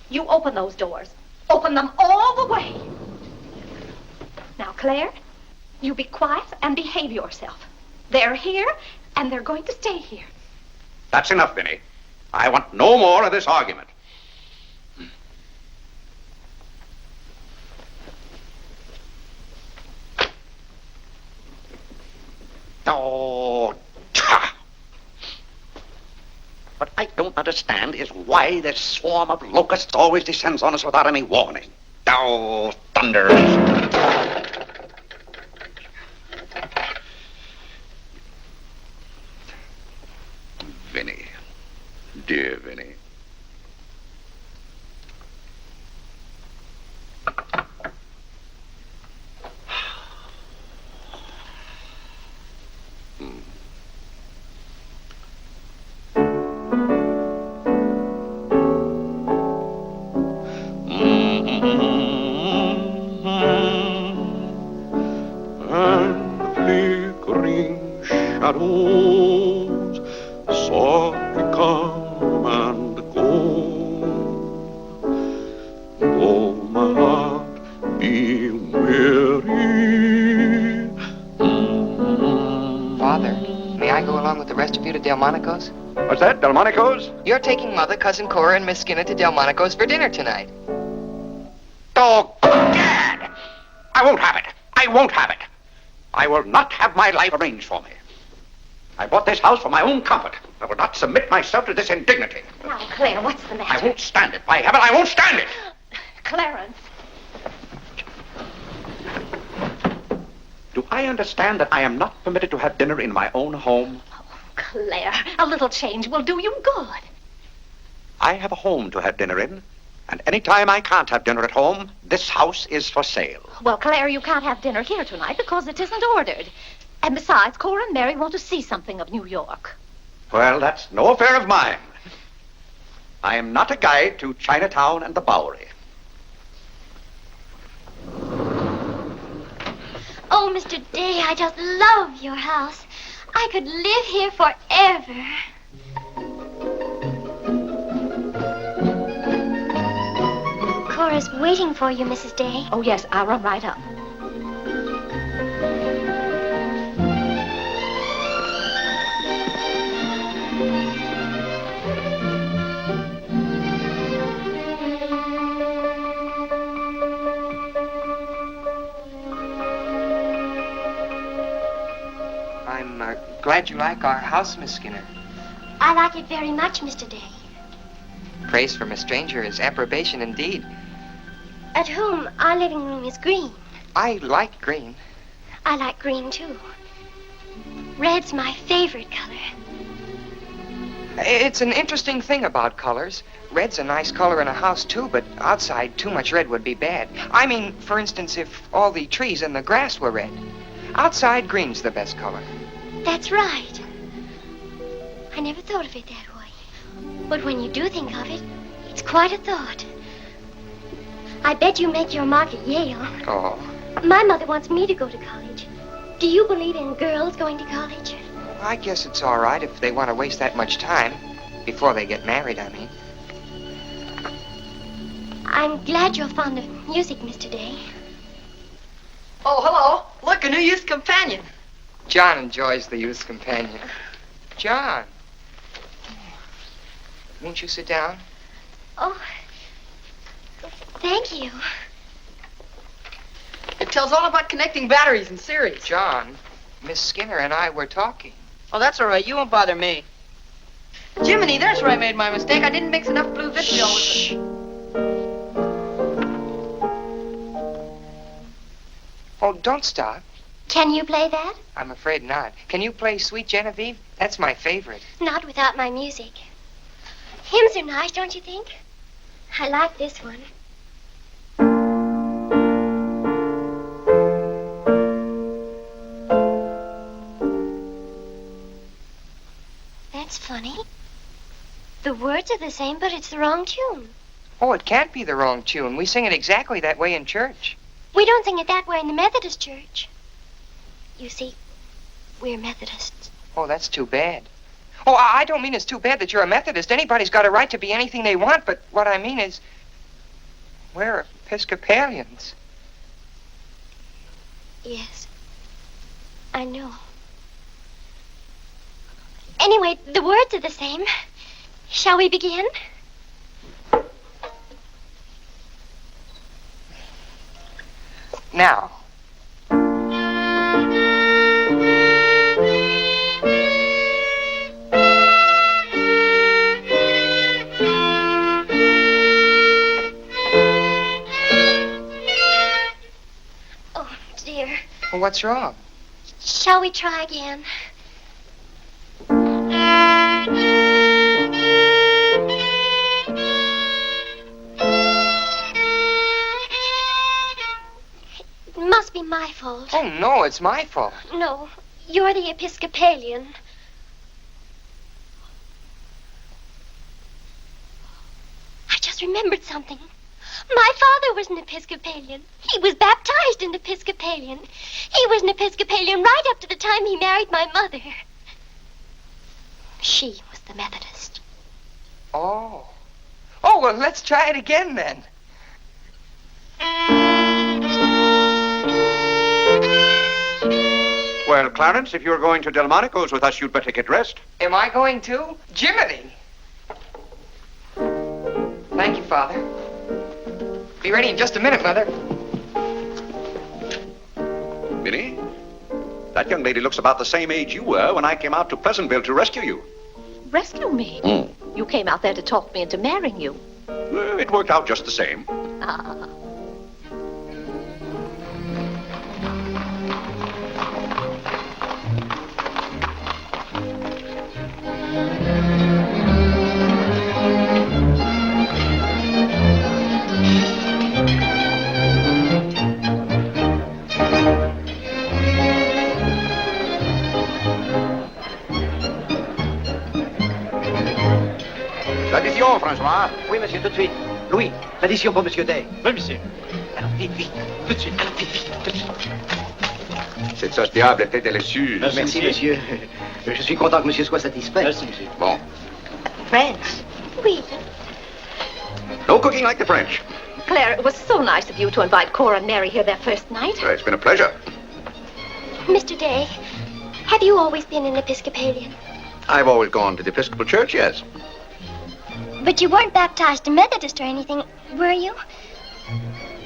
you open those doors. Open them all the way. Now, Claire, you be quiet and behave yourself. They're here, and they're going to stay here. That's enough, Vinnie. I want no more of this argument. Oh, what I don't understand is why this swarm of locusts always descends on us without any warning. Oh, thunder. Vinnie. Dear Vinnie. Shadows softly come and go. Though my heart be weary. Father, may I go along with the rest of you to Delmonico's? What's that, Delmonico's? You're taking Mother, Cousin Cora, and Miss Skinner to Delmonico's for dinner tonight. Oh, Gad! I won't have it. I won't have it. I will not have my life arranged for me. I bought this house for my own comfort. I will not submit myself to this indignity. Now, Claire, what's the matter? I won't stand it. By heaven, I won't stand it. Clarence. Do I understand that I am not permitted to have dinner in my own home? Oh, Claire, a little change will do you good. I have a home to have dinner in, and any time I can't have dinner at home, this house is for sale. Well, Claire, you can't have dinner here tonight because it isn't ordered. And besides, Cora and Mary want to see something of New York. Well, that's no affair of mine. I am not a guide to Chinatown and the Bowery. Oh, Mr. Day, I just love your house. I could live here forever. Cora's waiting for you, Mrs. Day. Oh, yes, I'll run right up. I'm glad you like our house, Miss Skinner. I like it very much, Mr. Day. Praise from a stranger is approbation indeed. At home, our living room is green. I like green. I like green, too. Red's my favorite color. It's an interesting thing about colors. Red's a nice color in a house, too, but outside, too much red would be bad. I mean, for instance, if all the trees and the grass were red. Outside, green's the best color. That's right. I never thought of it that way. But when you do think of it, it's quite a thought. I bet you make your mark at Yale. Oh. My mother wants me to go to college. Do you believe in girls going to college? I guess it's all right if they want to waste that much time. Before they get married, I mean. I'm glad you're fond of music, Mr. Day. Oh, hello. Look, a new youth companion. John enjoys the youth's companion. John. Won't you sit down? Oh, thank you. It tells all about connecting batteries in series. John, Miss Skinner and I were talking. Oh, that's all right. You won't bother me. Jiminy, there's where I made my mistake. I didn't mix enough blue vitriol with it. Oh, don't stop. Can you play that? I'm afraid not. Can you play Sweet Genevieve? That's my favorite. Not without my music. Hymns are nice, don't you think? I like this one. That's funny. The words are the same, but it's the wrong tune. Oh, it can't be the wrong tune. We sing it exactly that way in church. We don't sing it that way in the Methodist church. You see, we're Methodists. Oh, that's too bad. Oh, I don't mean it's too bad that you're a Methodist. Anybody's got a right to be anything they want, but what I mean is, we're Episcopalians. Yes, I know. Anyway, the words are the same. Shall we begin? Now. Oh, dear. Well, what's wrong? Shall we try again? It must be my fault. Oh, no, it's my fault. No, you're the Episcopalian. I just remembered something. My father was an Episcopalian. He was baptized an Episcopalian. He was an Episcopalian right up to the time he married my mother. She was the Methodist. Oh. Oh, well, let's try it again then. Well, Clarence, if you're going to Delmonico's with us, you'd better get dressed. Am I going to? Jiminy! Thank you, Father. Be ready in just a minute, Mother. Vinnie, that young lady looks about the same age you were when I came out to Pleasantville to rescue you. Rescue me? You came out there to talk me into marrying you. It worked out just the same. Ah. L'addition, François. Oui, monsieur, tout de suite. Louis, l'addition pour monsieur Day. Oui, monsieur. Alors, vite, vite, tout de suite. Alors, vite, vite, tout de suite. Cette sauce diable était délicieuse. Merci, monsieur. Je suis content que monsieur soit satisfait. Merci, monsieur. Bon. Friends. Oui. No cooking like the French. Clare, it was so nice of you to invite Cora and Mary here their first night. It's been a pleasure. Mr. Day, have you always been an Episcopalian? I've always gone to the Episcopal Church, yes. But you weren't baptized a Methodist or anything, were you?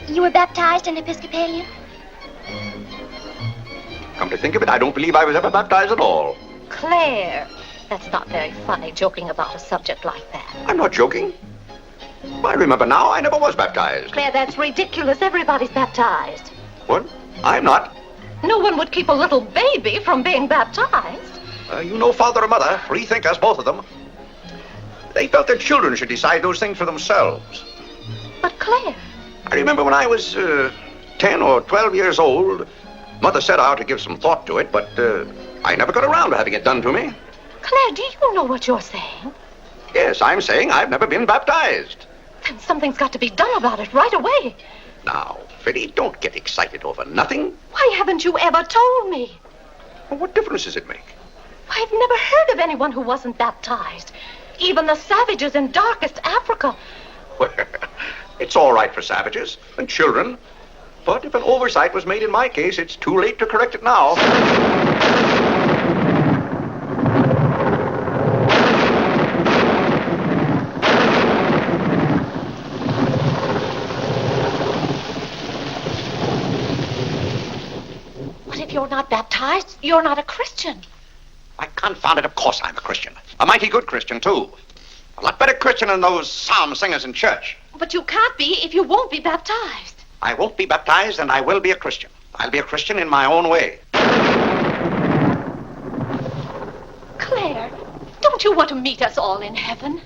You were baptized an Episcopalian? Come to think of it, I don't believe I was ever baptized at all. Clare, that's not very funny, joking about a subject like that. I'm not joking. I remember now, I never was baptized. Clare, that's ridiculous. Everybody's baptized. What? I'm not. No one would keep a little baby from being baptized. You know father or mother, free thinkers, both of them. They felt their children should decide those things for themselves. But Clare... I remember when I was 10 or 12 years old, Mother said I ought to give some thought to it, but I never got around to having it done to me. Clare, do you know what you're saying? Yes, I'm saying I've never been baptized. Then something's got to be done about it right away. Now, Vinnie, don't get excited over nothing. Why haven't you ever told me? Well, what difference does it make? I've never heard of anyone who wasn't baptized. Even the savages in darkest Africa. Well, it's all right for savages and children. But if an oversight was made in my case, it's too late to correct it now. What if you're not baptized? You're not a Christian. Why, confound it, of course I'm a Christian. A mighty good Christian, too. A lot better Christian than those psalm singers in church. But you can't be if you won't be baptized. I won't be baptized, and I will be a Christian. I'll be a Christian in my own way. Claire, don't you want to meet us all in heaven?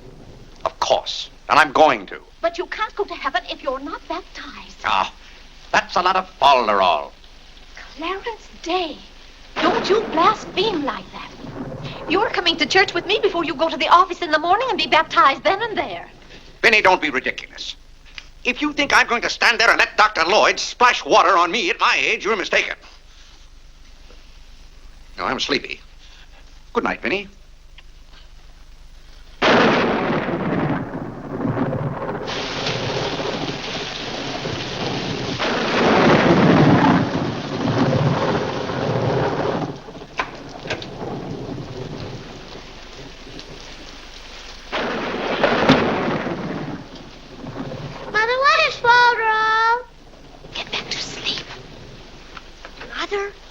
Of course. And I'm going to. But you can't go to heaven if you're not baptized. Ah, that's a lot of falderall. Clarence Day, don't you blaspheme like that. You're coming to church with me before you go to the office in the morning and be baptized then and there. Vinnie, don't be ridiculous. If you think I'm going to stand there and let Dr. Lloyd splash water on me at my age, you're mistaken. No, I'm sleepy. Good night, Vinnie.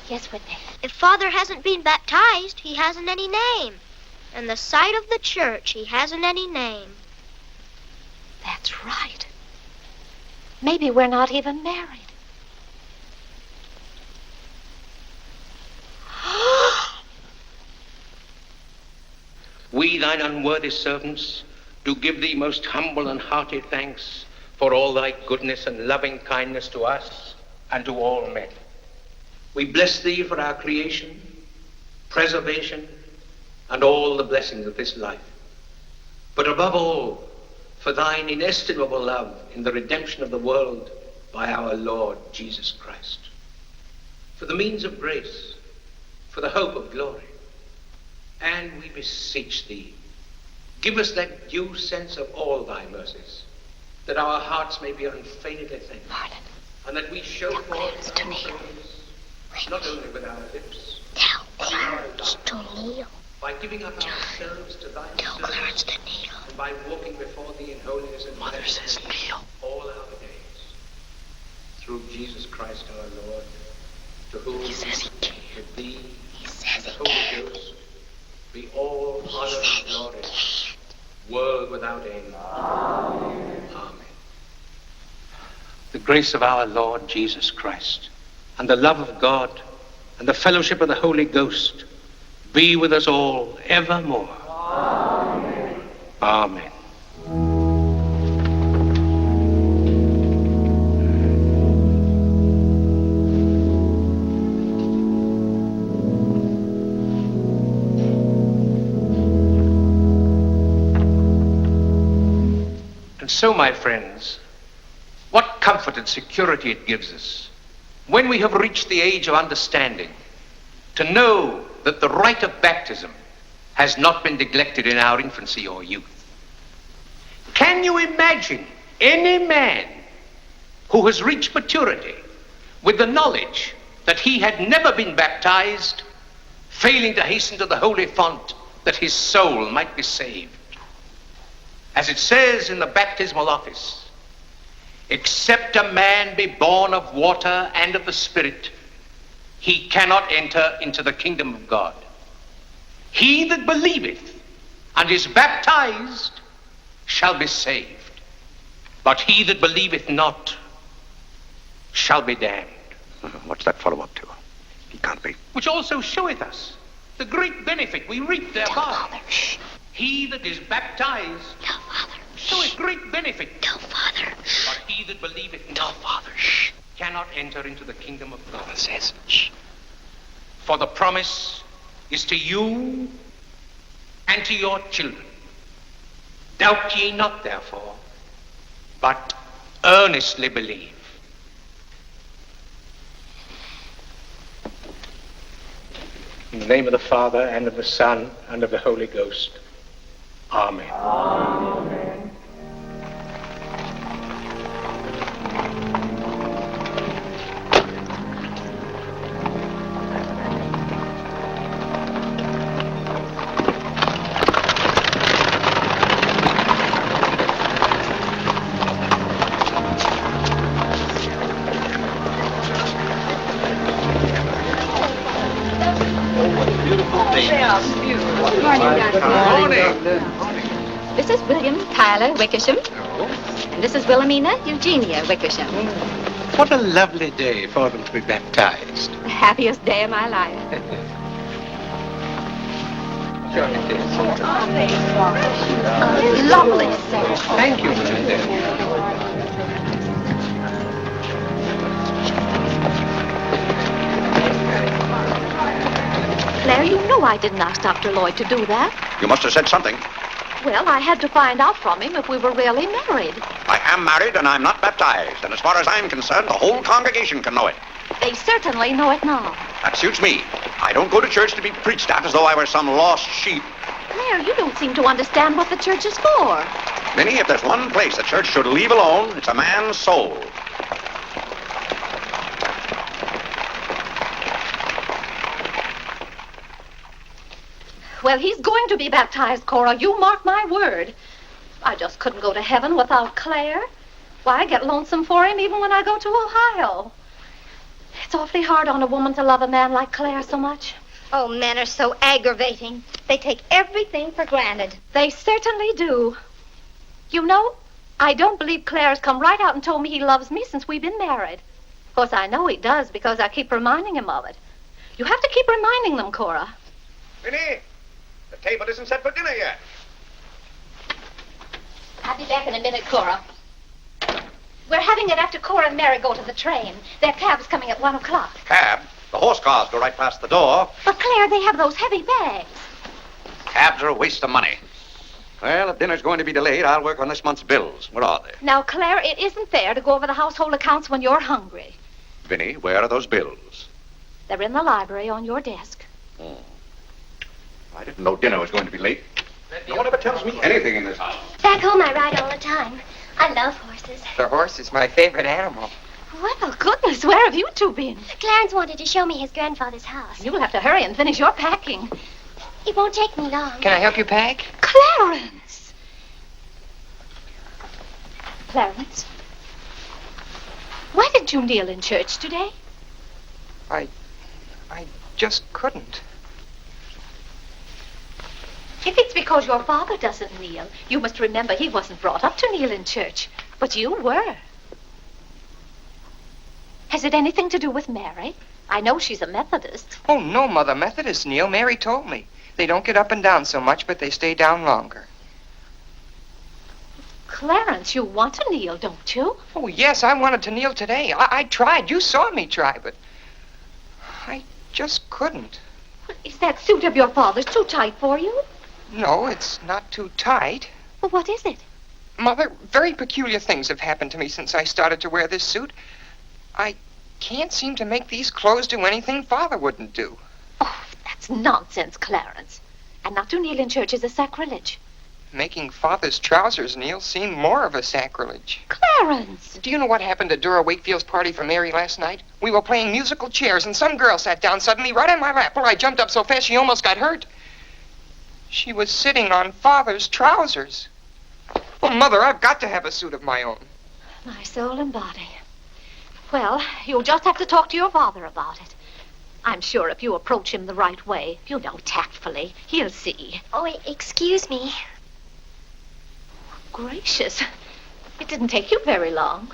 Yes, Whitney. If Father hasn't been baptized, he hasn't any name. In the sight of the church, he hasn't any name. That's right. Maybe we're not even married. We, thine unworthy servants, do give thee most humble and hearty thanks for all thy goodness and loving kindness to us and to all men. We bless thee for our creation, preservation, and all the blessings of this life. But above all, for thine inestimable love in the redemption of the world by our Lord Jesus Christ. For the means of grace, for the hope of glory. And we beseech thee, give us that due sense of all thy mercies, that our hearts may be unfeignedly thankful, Harlan, and that we show forth to thy kneel. praise, not only with our lips, Tell but with our Clarence to tongues, kneel. by giving up ourselves to thy Tell Clarence service, to kneel. and by walking before thee in holiness and Mother says kneel. all our days, through Jesus Christ our Lord, to whom, He says he can. with thee, He says the he Holy can. Ghost, be all He honor says and he glory, can. world without end. Amen. The grace of our Lord Jesus Christ, and the love of God, and the fellowship of the Holy Ghost be with us all evermore. Amen. Amen. And so, my friends, what comfort and security it gives us when we have reached the age of understanding to know that the rite of baptism has not been neglected in our infancy or youth. Can you imagine any man who has reached maturity with the knowledge that he had never been baptized, failing to hasten to the holy font that his soul might be saved? As it says in the baptismal office, except a man be born of water and of the Spirit, he cannot enter into the kingdom of God. He that believeth and is baptized shall be saved, but he that believeth not shall be damned. What's that follow up to? He can't be. Which also showeth us the great benefit we reap thereby. Tell Father. Shh. He that is baptized Tell Father. showeth great benefit, Tell Father. but he that believeth Tell not Father. Shh. cannot enter into the kingdom of God. Says, shh. For the promise is to you and to your children. Doubt ye not, therefore, but earnestly believe. In the name of the Father, and of the Son, and of the Holy Ghost. Amen. Amen. This is William Tyler Wickersham. And this is Wilhelmina Eugenia Wickersham. What a lovely day for them to be baptized. The happiest day of my life. Lovely, sir. Thank you, my dear. Claire, you know I didn't ask Dr. Lloyd to do that. You must have said something. Well, I had to find out from him if we were really married. I am married and I'm not baptized. And as far as I'm concerned, the whole congregation can know it. They certainly know it now. That suits me. I don't go to church to be preached at as though I were some lost sheep. Claire, you don't seem to understand what the church is for. Vinnie, if there's one place the church should leave alone, it's a man's soul. Well, he's going to be baptized, Cora. You mark my word. I just couldn't go to heaven without Claire. Why, I get lonesome for him even when I go to Ohio. It's awfully hard on a woman to love a man like Claire so much. Oh, men are so aggravating. They take everything for granted. They certainly do. You know, I don't believe Claire has come right out and told me he loves me since we've been married. Of course, I know he does because I keep reminding him of it. You have to keep reminding them, Cora. Vinnie, the table isn't set for dinner yet. I'll be back in a minute, Cora. We're having it after Cora and Mary go to the train. Their cab's coming at 1 o'clock. Cab? The horse cars go right past the door. But, Claire, they have those heavy bags. Cabs are a waste of money. Well, if dinner's going to be delayed, I'll work on this month's bills. Where are they? Now, Claire, it isn't fair to go over the household accounts when you're hungry. Vinnie, where are those bills? They're in the library on your desk. I didn't know dinner was going to be late. No one ever tells me anything in this house. Back home, I ride all the time. I love horses. The horse is my favorite animal. Well, goodness, where have you two been? Clarence wanted to show me his grandfather's house. You'll have to hurry and finish your packing. It won't take me long. Can I help you pack? Clarence! Clarence? Why didn't you kneel in church today? I just couldn't. If it's because your father doesn't kneel, you must remember he wasn't brought up to kneel in church. But you were. Has it anything to do with Mary? I know she's a Methodist. Oh, no, Mother. Methodists kneel. Mary told me. They don't get up and down so much, but they stay down longer. Clarence, you want to kneel, don't you? Oh, yes, I wanted to kneel today. I tried. You saw me try, but I just couldn't. Is that suit of your father's too tight for you? No, it's not too tight. Well, what is it? Mother, very peculiar things have happened to me since I started to wear this suit. I can't seem to make these clothes do anything Father wouldn't do. Oh, that's nonsense, Clarence. And not to kneel in church is a sacrilege. Making Father's trousers kneel seemed more of a sacrilege. Clarence! Do you know what happened at Dora Wakefield's party for Mary last night? We were playing musical chairs, and some girl sat down suddenly right on my lap. Well, I jumped up so fast she almost got hurt. She was sitting on Father's trousers. Well, Mother, I've got to have a suit of my own. My soul and body. Well, you'll just have to talk to your father about it. I'm sure if you approach him the right way, you know, tactfully, he'll see. Oh, excuse me. Gracious. It didn't take you very long.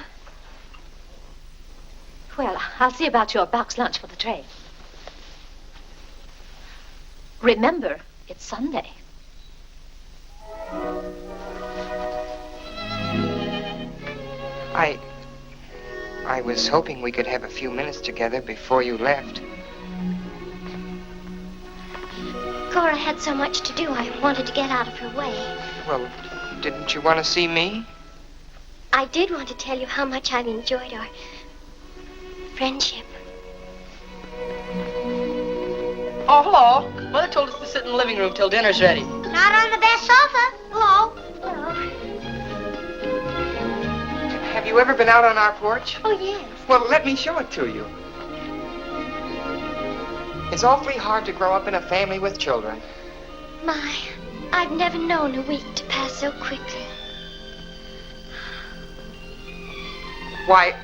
Well, I'll see about your box lunch for the train. Remember, it's Sunday. I was hoping we could have a few minutes together before you left. Cora had so much to do, I wanted to get out of her way. Well, didn't you want to see me? I did want to tell you how much I've enjoyed our friendship. Oh, hello. Mother told us to sit in the living room till dinner's ready. Not on the best sofa. Hello. Have you ever been out on our porch? Oh, yes. Well, let me show it to you. It's awfully hard to grow up in a family with children. My, I've never known a week to pass so quickly. Why,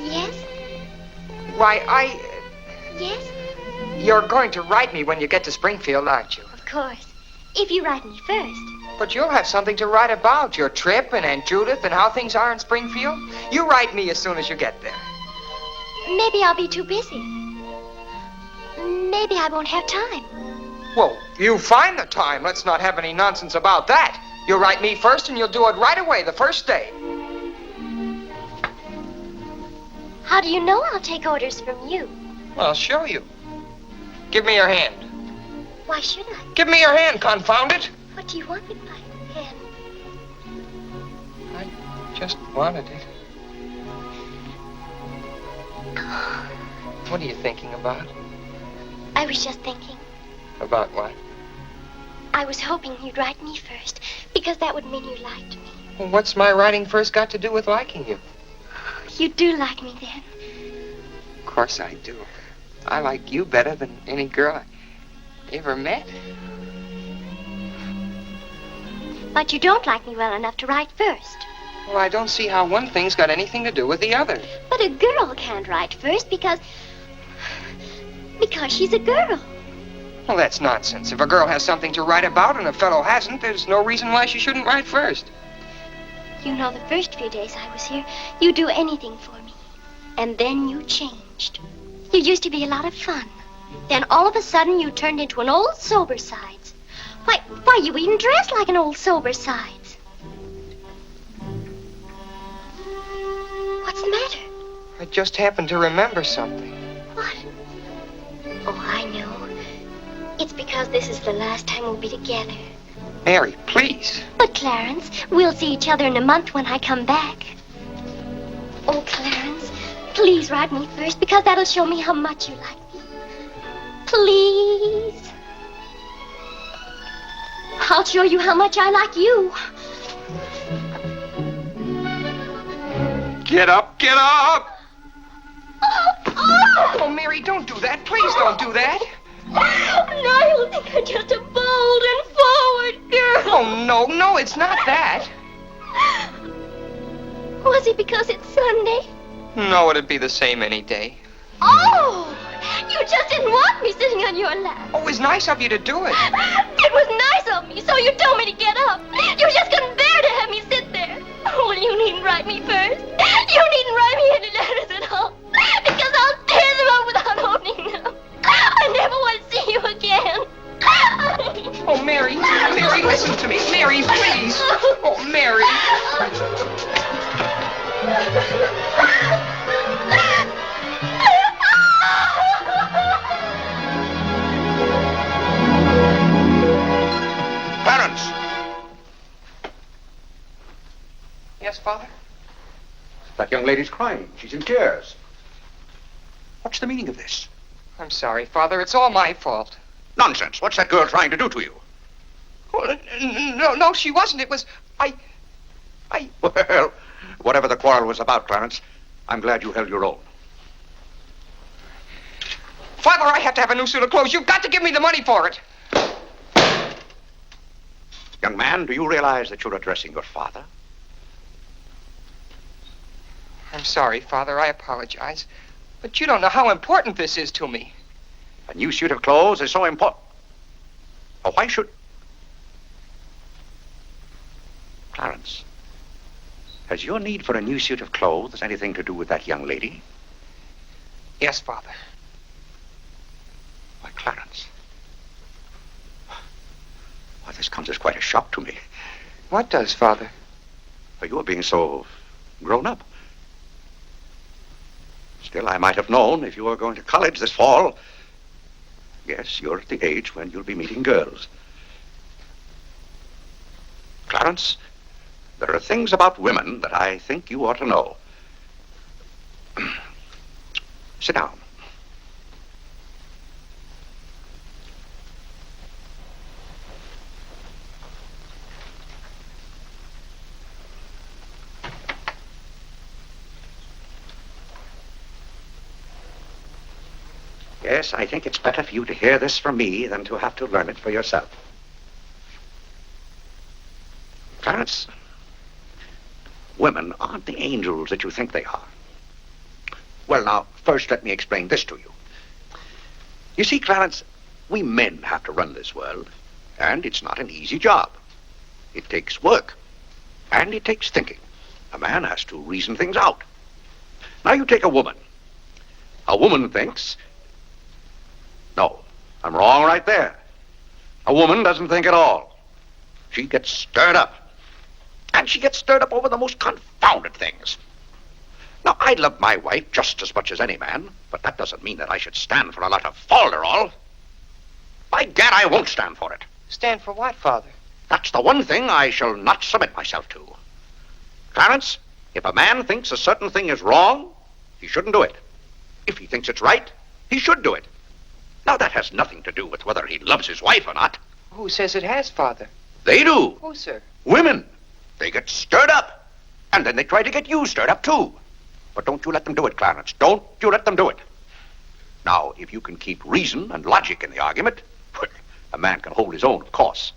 Yes? Yes? You're going to write me when you get to Springfield, aren't you? Of course. If you write me first. But you'll have something to write about, your trip and Aunt Judith and how things are in Springfield. You write me as soon as you get there. Maybe I'll be too busy. Maybe I won't have time. Well, you find the time. Let's not have any nonsense about that. You'll write me first and you'll do it right away, the first day. How do you know I'll take orders from you? Well, I'll show you. Give me your hand. Why should I? Give me your hand, confound it. What do you want with my hand? I just wanted it. What are you thinking about? I was just thinking. About what? I was hoping you'd write me first, because that would mean you liked me. Well, what's my writing first got to do with liking you? You do like me then. Of course I do. I like you better than any girl I ever met. But you don't like me well enough to write first. Well, I don't see how one thing's got anything to do with the other. But a girl can't write first because she's a girl. Well, that's nonsense. If a girl has something to write about and a fellow hasn't, there's no reason why she shouldn't write first. You know, the first few days I was here, you'd do anything for me. And then you changed. You used to be a lot of fun. Then all of a sudden you turned into an old sober sides. Why, you even dress like an old sober sides. What's the matter? I just happened to remember something. What? Oh, I know. It's because this is the last time we'll be together. Mary, please. But, Clarence, we'll see each other in a month when I come back. Oh, Clarence, please write me first, because that'll show me how much you like me. Please. I'll show you how much I like you. Get up, get up! Oh, Mary, don't do that. Please don't do that. Now you'll think I'm just a bold and forward girl. Oh, no, it's not that. Was it because it's Sunday? No, it'd be the same any day. Oh, you just didn't want me sitting on your lap. Oh, it was nice of you to do it. It was nice of me, so you told me to get up. You just couldn't bear to have me sit there. Oh, well, you needn't write me first. You needn't write me any letters at all, because I'll tear them up without opening them. I never want to see you again. Oh, Mary, listen to me. Mary, please. Oh, Mary. Clarence! Yes, Father? That young lady's crying. She's in tears. What's the meaning of this? I'm sorry, Father. It's all my fault. Nonsense. What's that girl trying to do to you? Oh, no, she wasn't. It was... Well, whatever the quarrel was about, Clarence, I'm glad you held your own. Father, I have to have a new suit of clothes. You've got to give me the money for it. Young man, do you realize that you're addressing your father? I'm sorry, Father. I apologize. But you don't know how important this is to me. A new suit of clothes is so important. Oh, why should... Clarence, has your need for a new suit of clothes anything to do with that young lady? Yes, Father. Why, Clarence. Why, this comes as quite a shock to me. What does, Father? For you are being so grown up. Still, I might have known if you were going to college this fall. Yes, you're at the age when you'll be meeting girls. Clarence, there are things about women that I think you ought to know. Sit down. Yes, I think it's better for you to hear this from me than to have to learn it for yourself. Clarence, women aren't the angels that you think they are. Well, now, first let me explain this to you. You see, Clarence, we men have to run this world, and it's not an easy job. It takes work, and it takes thinking. A man has to reason things out. Now you take a woman. A woman thinks... No, I'm wrong right there. A woman doesn't think at all. She gets stirred up. And she gets stirred up over the most confounded things. Now, I love my wife just as much as any man, but that doesn't mean that I should stand for a lot of falderall. By gad, I won't stand for it. Stand for what, Father? That's the one thing I shall not submit myself to. Clarence, if a man thinks a certain thing is wrong, he shouldn't do it. If he thinks it's right, he should do it. Now, that has nothing to do with whether he loves his wife or not. Who says it has, Father? They do. Who, sir? Women. They get stirred up. And then they try to get you stirred up, too. But don't you let them do it, Clarence. Don't you let them do it. Now, if you can keep reason and logic in the argument, a man can hold his own, of course.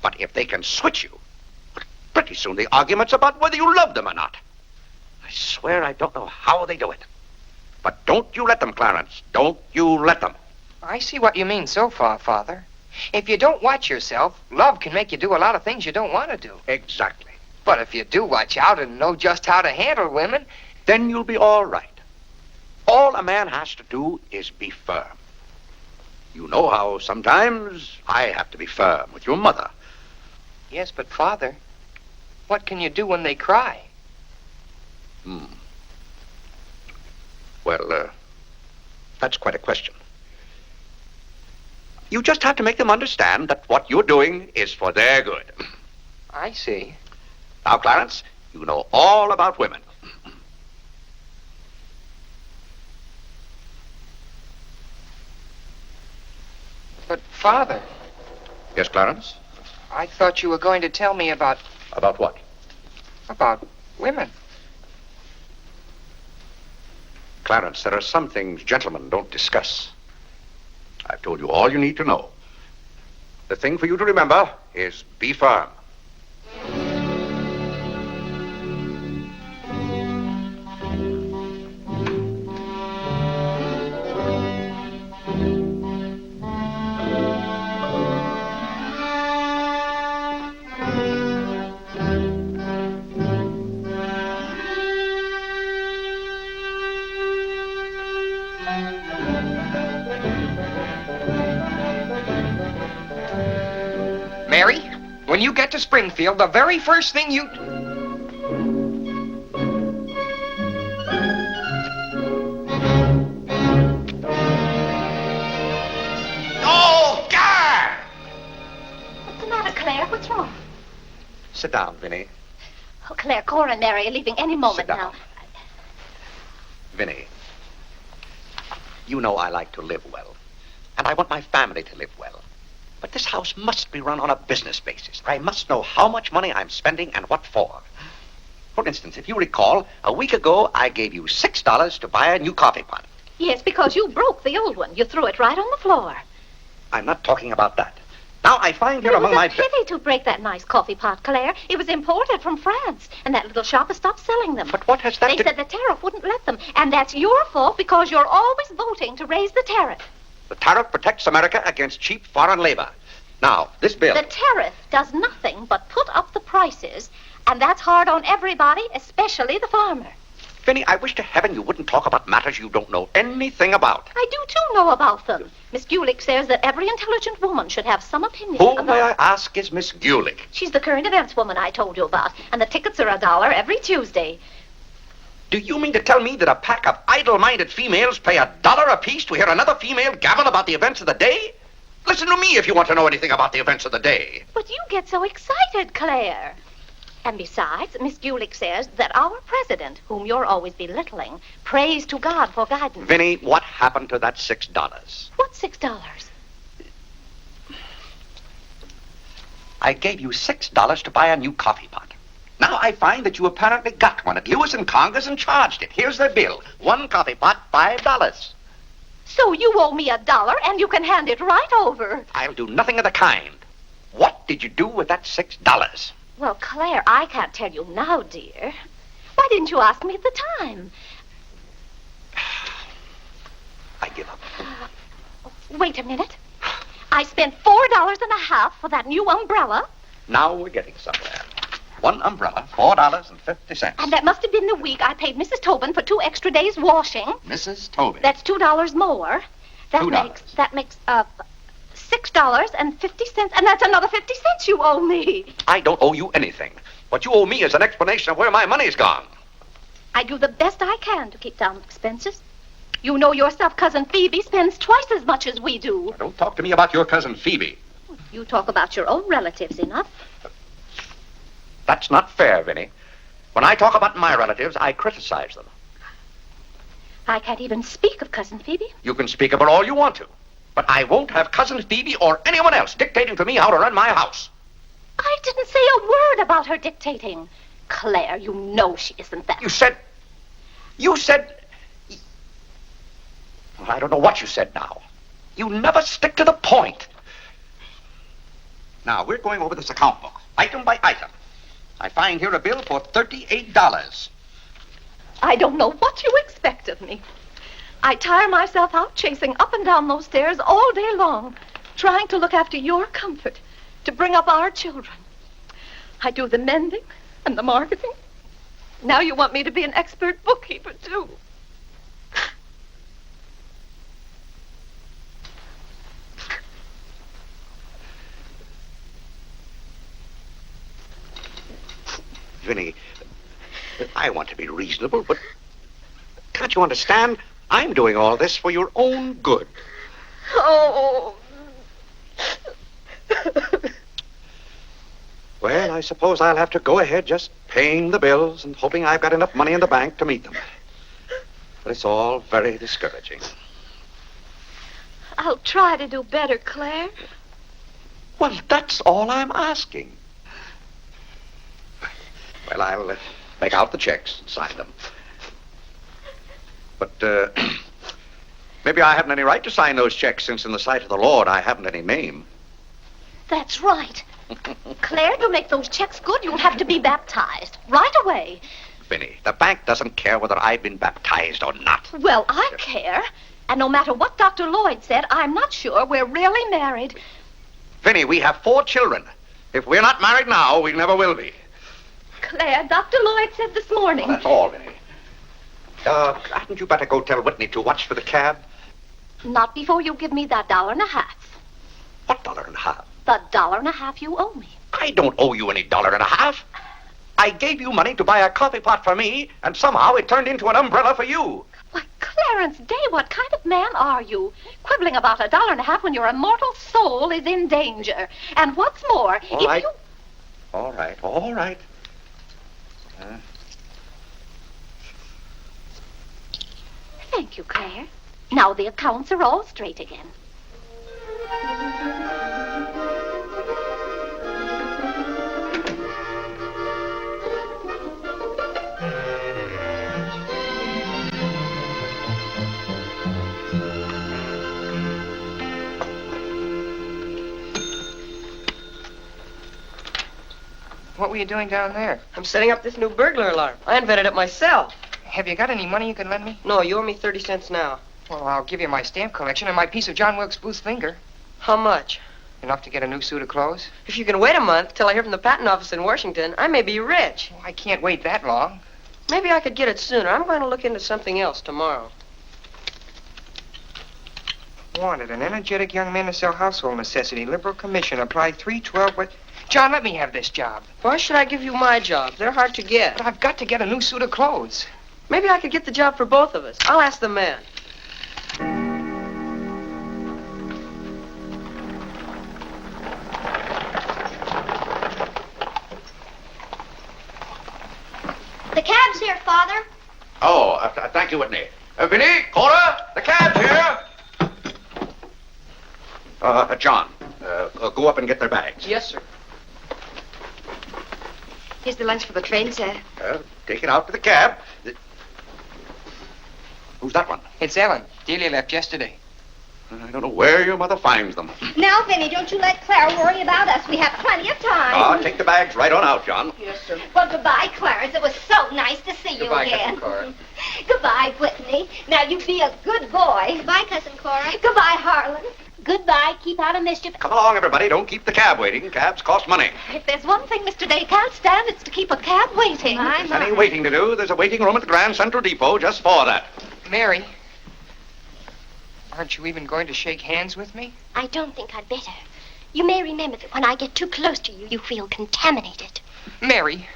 But if they can switch you, pretty soon the argument's about whether you love them or not. I swear I don't know how they do it. But don't you let them, Clarence. Don't you let them. I see what you mean so far, Father. If you don't watch yourself, love can make you do a lot of things you don't want to do. Exactly. But if you do watch out and know just how to handle women, then you'll be all right. All a man has to do is be firm. You know how sometimes I have to be firm with your mother. Yes, but Father, what can you do when they cry? Well, that's quite a question. You just have to make them understand that what you're doing is for their good. I see. Now, Clarence, you know all about women. But, Father... Yes, Clarence? I thought you were going to tell me about... About what? About women. Clarence, there are some things gentlemen don't discuss. I've told you all you need to know. The thing for you to remember is be firm. Mary, when you get to Springfield, the very first thing you... Oh, God! What's the matter, Clare? What's wrong? Sit down, Vinnie. Oh, Clare, Cora and Mary are leaving any moment Sit down. now. Vinnie, you know I like to live well, and I want my family to live well. But this house must be run on a business basis. I must know how much money I'm spending and what for. For instance, if you recall, a week ago, I gave you $6 to buy a new coffee pot. Yes, because you broke the old one. You threw it right on the floor. I'm not talking about that. Now, I find here among my... It was a pity to break that nice coffee pot, Clare. It was imported from France, and that little shop has stopped selling them. But what has that They said the tariff wouldn't let them, and that's your fault because you're always voting to raise the tariff. The tariff protects America against cheap foreign labor. Now, this bill... The tariff does nothing but put up the prices, and that's hard on everybody, especially the farmer. Vinnie, I wish to heaven you wouldn't talk about matters you don't know anything about. I do, too, know about them. Miss Gulick says that every intelligent woman should have some opinion Who, about... may I ask, is Miss Gulick? She's the current events woman I told you about, and the tickets are $1 every Tuesday. Do you mean to tell me that a pack of idle-minded females pay $1 apiece to hear another female gabble about the events of the day? Listen to me if you want to know anything about the events of the day. But you get so excited, Clare. And besides, Miss Gulick says that our president, whom you're always belittling, prays to God for guidance. Vinnie, what happened to that $6? What $6? I gave you $6 to buy a new coffee pot. Now I find that you apparently got one at Lewis and Conger's and charged it. Here's the bill. One coffee pot, $5. So you owe me $1 and you can hand it right over. I'll do nothing of the kind. What did you do with that $6? Well, Clare, I can't tell you now, dear. Why didn't you ask me at the time? I give up. Wait a minute. I spent $4.50 for that new umbrella. Now we're getting somewhere. One umbrella, $4.50. And that must have been the week I paid Mrs. Tobin for 2 extra days washing. Mrs. Tobin. That's $2 more. That $2. makes $6.50, and that's another 50 cents you owe me. I don't owe you anything. What you owe me is an explanation of where my money's gone. I do the best I can to keep down expenses. You know yourself, Cousin Phoebe spends twice as much as we do. Don't talk to me about your cousin Phoebe. You talk about your own relatives enough. That's not fair, Vinnie. When I talk about my relatives, I criticize them. I can't even speak of Cousin Phoebe. You can speak of her all you want to. But I won't have Cousin Phoebe or anyone else dictating to me how to run my house. I didn't say a word about her dictating. Clare, you know she isn't that. You said... Well, I don't know what you said now. You never stick to the point. Now, we're going over this account book, item by item. I find here a bill for $38. I don't know what you expect of me. I tire myself out chasing up and down those stairs all day long, trying to look after your comfort, to bring up our children. I do the mending and the marketing. Now you want me to be an expert bookkeeper, too. Vinnie, I want to be reasonable, but can't you understand? I'm doing all this for your own good. Oh. Well, I suppose I'll have to go ahead just paying the bills and hoping I've got enough money in the bank to meet them. But it's all very discouraging. I'll try to do better, Clare. Well, that's all I'm asking. Well, I'll make out the checks and sign them. But maybe I haven't any right to sign those checks since in the sight of the Lord I haven't any name. That's right. Clare, to make those checks good, you'll have to be baptized right away. Vinnie, the bank doesn't care whether I've been baptized or not. Well, I care. And no matter what Dr. Lloyd said, I'm not sure we're really married. Vinnie, we have 4 children. If we're not married now, we never will be. Clare, Dr. Lloyd said this morning. Well, that's all, Vinnie. Hadn't you better go tell Whitney to watch for the cab? Not before you give me that $1.50. What $1.50? The $1.50 you owe me. I don't owe you any $1.50. I gave you money to buy a coffee pot for me, and somehow it turned into an umbrella for you. Why, Clarence Day, what kind of man are you? Quibbling about $1.50 when your immortal soul is in danger. And what's more, All right. Thank you, Clare. Now the accounts are all straight again. What were you doing down there? I'm setting up this new burglar alarm. I invented it myself. Have you got any money you can lend me? No, you owe me 30 cents now. Well, I'll give you my stamp collection and my piece of John Wilkes Booth's finger. How much? Enough to get a new suit of clothes? If you can wait a month till I hear from the patent office in Washington, I may be rich. Well, I can't wait that long. Maybe I could get it sooner. I'm going to look into something else tomorrow. Wanted, an energetic young man to sell household necessity. Liberal commission. Apply 312 what? John, let me have this job. Why should I give you my jobs? They're hard to get. But I've got to get a new suit of clothes. Maybe I could get the job for both of us. I'll ask the man. The cab's here, Father. Oh, thank you, Whitney. Vinnie, Cora, the cab's here. John, go up and get their bags. Yes, sir. Here's the lunch for the train, sir. Take it out to the cab. Who's that one? It's Ellen. Delia left yesterday. I don't know where your mother finds them. Now, Vinnie, don't you let Clare worry about us. We have plenty of time. Take the bags right on out, John. Yes, sir. Well, goodbye, Clarence. It was so nice to see Goodbye, you again. Cousin Cora. Goodbye, Whitney. Now, you be a good boy. Goodbye, Cousin Cora. Goodbye, Harlan. Goodbye. Keep out of mischief. Come along, everybody. Don't keep the cab waiting. Cabs cost money. If there's one thing Mr. Day can't stand, it's to keep a cab waiting. There's any waiting to do. There's a waiting room at the Grand Central Depot just for that. Mary, aren't you even going to shake hands with me? I don't think I'd better. You may remember that when I get too close to you, you feel contaminated. Mary,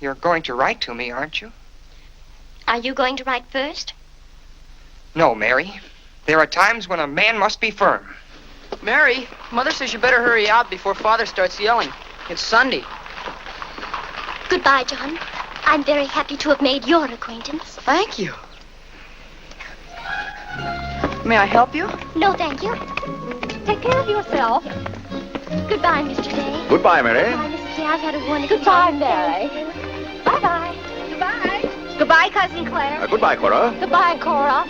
you're going to write to me, aren't you? Are you going to write first? No, Mary. There are times when a man must be firm. Mary, Mother says you better hurry out before Father starts yelling. It's Sunday. Goodbye, John. I'm very happy to have made your acquaintance. Thank you. May I help you? No, thank you. Take care of yourself. Goodbye, Mr. Day. Goodbye, Mary. Goodbye, Mrs. Day. I've had a wonderful Goodbye, time. Mary. Bye-bye. Goodbye. Goodbye, Cousin Clare. Goodbye, Cora. Goodbye, Cora.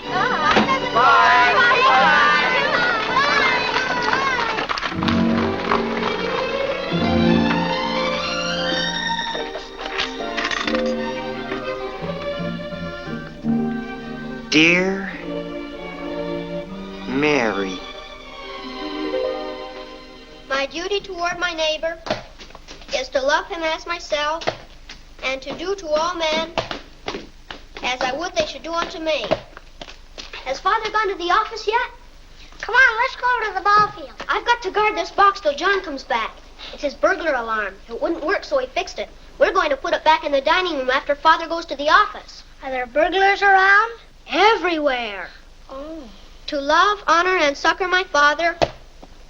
Dear Mary. My duty toward my neighbor is to love him as myself and to do to all men as I would they should do unto me. Has Father gone to the office yet? Come on, let's go to the ball field. I've got to guard this box till John comes back. It's his burglar alarm. It wouldn't work, so he fixed it. We're going to put it back in the dining room after Father goes to the office. Are there burglars around? Everywhere. Oh. To love, honor, and succor my father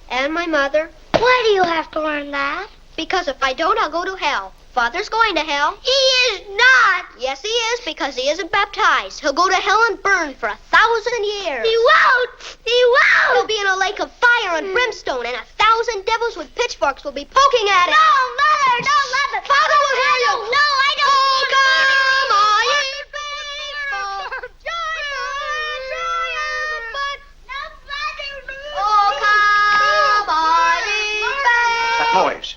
and my mother. Why do you have to learn that? Because if I don't, I'll go to hell. Father's going to hell. He is not. Yes, he is, because he isn't baptized. He'll go to hell and burn for 1,000 years. He won't. He won't. He'll be in a lake of fire and brimstone, and 1,000 devils with pitchforks will be poking at him. No, Mother, don't let me. Father will hear you. No, I don't. Oh, come on, you faithful. Oh, come on, That noise.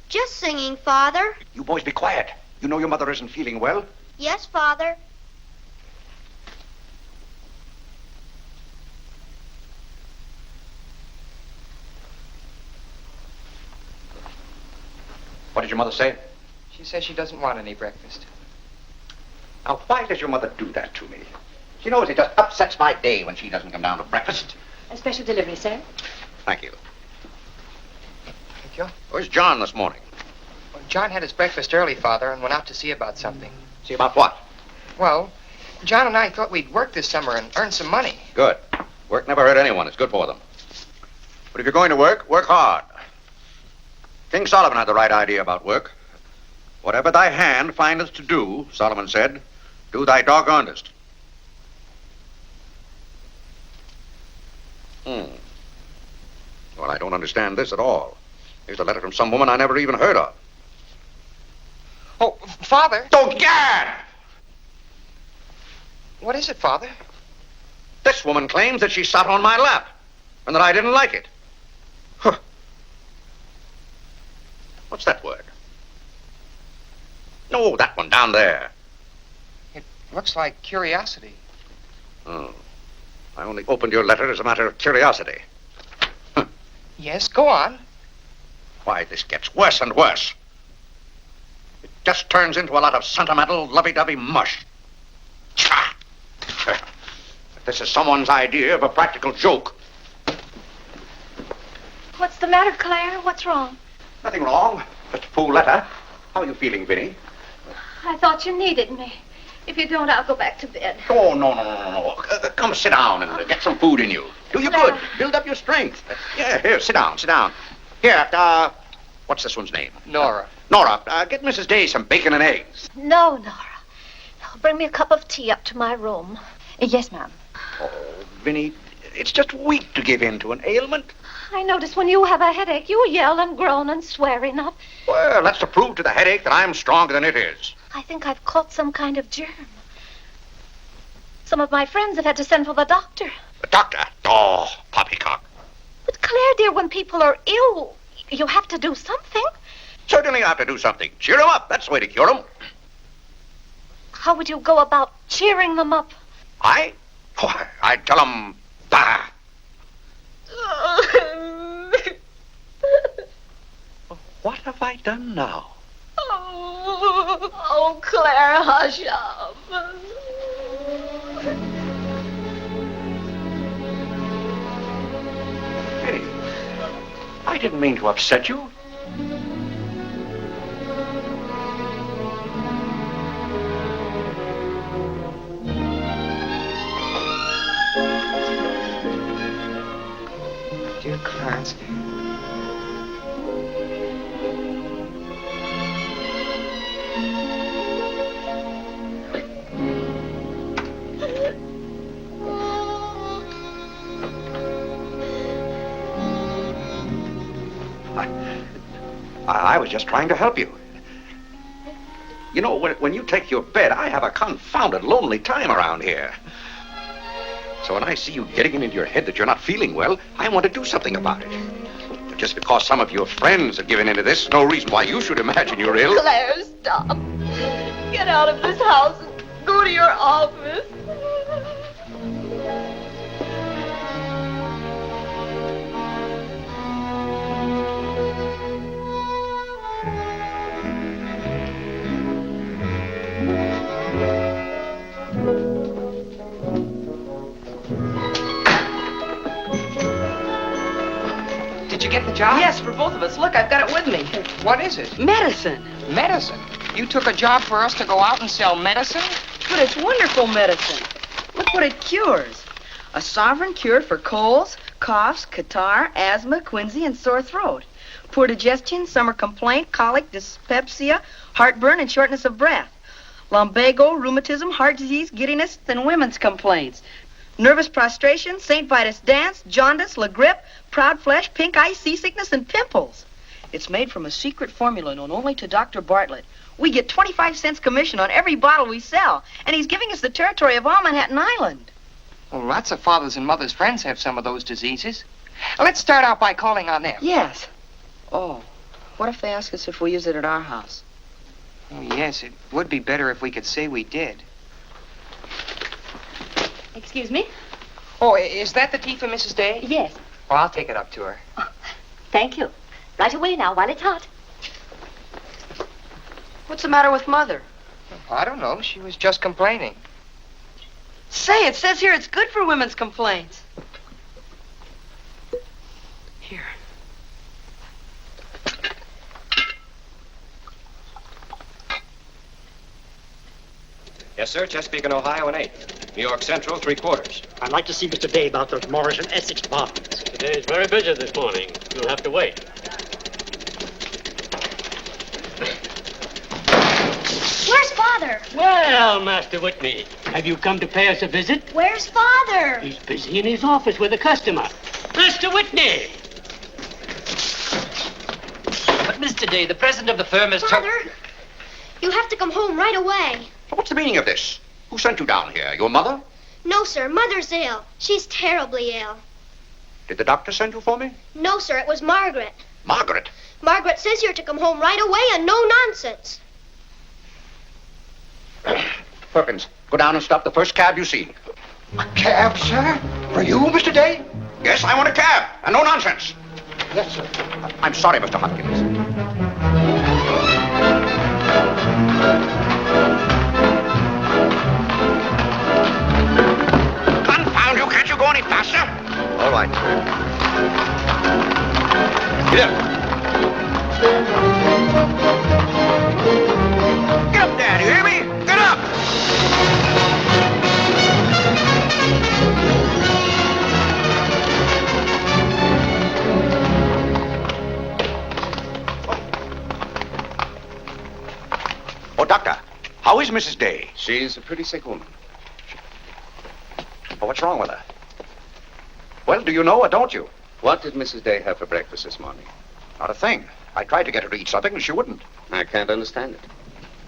Just singing, Father. You boys be quiet. You know your mother isn't feeling well. Yes, Father. What did your mother say? She says she doesn't want any breakfast. Now, why does your mother do that to me? She knows it just upsets my day when she doesn't come down to breakfast. A special delivery, sir. Thank you. Thank you. Where's John this morning? Well, John had his breakfast early, Father, and went out to see about something. See about what? Well, John and I thought we'd work this summer and earn some money. Good. Work never hurt anyone. It's good for them. But if you're going to work, work hard. King Solomon had the right idea about work. Whatever thy hand findeth to do, Solomon said, do thy doggonedest. Well, I don't understand this at all. Here's a letter from some woman I never even heard of. Oh, Father! Don't gad! What is it, Father? This woman claims that she sat on my lap and that I didn't like it. Huh. What's that word? No, that one down there. It looks like curiosity. Oh. I only opened your letter as a matter of curiosity. Yes, go on. Why, this gets worse and worse. It just turns into a lot of sentimental, lovey-dovey mush. Cha! If this is someone's idea of a practical joke. What's the matter, Clare? What's wrong? Nothing wrong. Just a fool letter. How are you feeling, Vinnie? I thought you needed me. If you don't, I'll go back to bed. Oh, no. Come sit down and get some food in you. Do you good. Build up your strength. Yeah, here, sit down. Here, what's this one's name? Nora. Nora, get Mrs. Day some bacon and eggs. No, Nora. No, bring me a cup of tea up to my room. Yes, ma'am. Oh, Vinnie, it's just weak to give in to an ailment. I notice when you have a headache, you yell and groan and swear enough. Well, that's to prove to the headache that I'm stronger than it is. I think I've caught some kind of germ. Some of my friends have had to send for the doctor. The doctor? Oh, poppycock. But Claire, dear, when people are ill, you have to do something. Certainly I have to do something. Cheer them up. That's the way to cure them. How would you go about cheering them up? I? Oh, I'd tell them, bah. What have I done now? Oh, Claire, hush up. Hey, I didn't mean to upset you. Dear Clarence. I was just trying to help you. You know, when you take your bed, I have a confounded lonely time around here. So when I see you getting it into your head that you're not feeling well, I want to do something about it. But just because some of your friends have given into this, no reason why you should imagine you're ill. Claire, stop. Get out of this house and go to your office. Did you get the job? Yes, for both of us. Look, I've got it with me. What is it? Medicine. Medicine? You took a job for us to go out and sell medicine? But it's wonderful medicine. Look what it cures. A sovereign cure for colds, coughs, catarrh, asthma, quinsy, and sore throat. Poor digestion, summer complaint, colic, dyspepsia, heartburn, and shortness of breath. Lumbago, rheumatism, heart disease, giddiness, and women's complaints. Nervous prostration, St. Vitus dance, jaundice, la grippe, proud flesh, pink eye, seasickness, and pimples. It's made from a secret formula known only to Dr. Bartlett. We get 25 cents commission on every bottle we sell, and he's giving us the territory of all Manhattan Island. Well, lots of fathers and mothers' friends have some of those diseases. Let's start out by calling on them. Yes. Oh, what if they ask us if we use it at our house? Oh, yes, it would be better if we could say we did. Excuse me? Oh, is that the tea for Mrs. Day? Yes. Well, I'll take it up to her. Oh, thank you. Right away now, while it's hot. What's the matter with Mother? I don't know. She was just complaining. Say, it says here it's good for women's complaints. Here. Yes, sir. Chesapeake and Ohio and 8. New York Central, 3/4. I'd like to see Mr. Day about those Morris and Essex apartments. Today's very busy this morning. You'll have to wait. Where's Father? Well, Master Whitney, have you come to pay us a visit? Where's Father? He's busy in his office with a customer. Master Whitney! But, Mr. Day, the president of the firm has... Father, you have to come home right away. What's the meaning of this? Who sent you down here? Your mother? No, sir. Mother's ill. She's terribly ill. Did the doctor send you for me? No, sir. It was Margaret. Margaret? Margaret says you're to come home right away and no nonsense. Perkins, go down and stop the first cab you see. A cab, sir? For you, Mr. Day? Yes, I want a cab, and no nonsense. Yes, sir. I'm sorry, Mr. Hopkins. Confound you, can't you go any faster? All right. Get up. Get up there, do you hear me? Get up! Oh, Doctor, how is Mrs. Day? She's a pretty sick woman. Oh, what's wrong with her? Well, do you know or don't you? What did Mrs. Day have for breakfast this morning? Not a thing. I tried to get her to eat something, and she wouldn't. I can't understand it.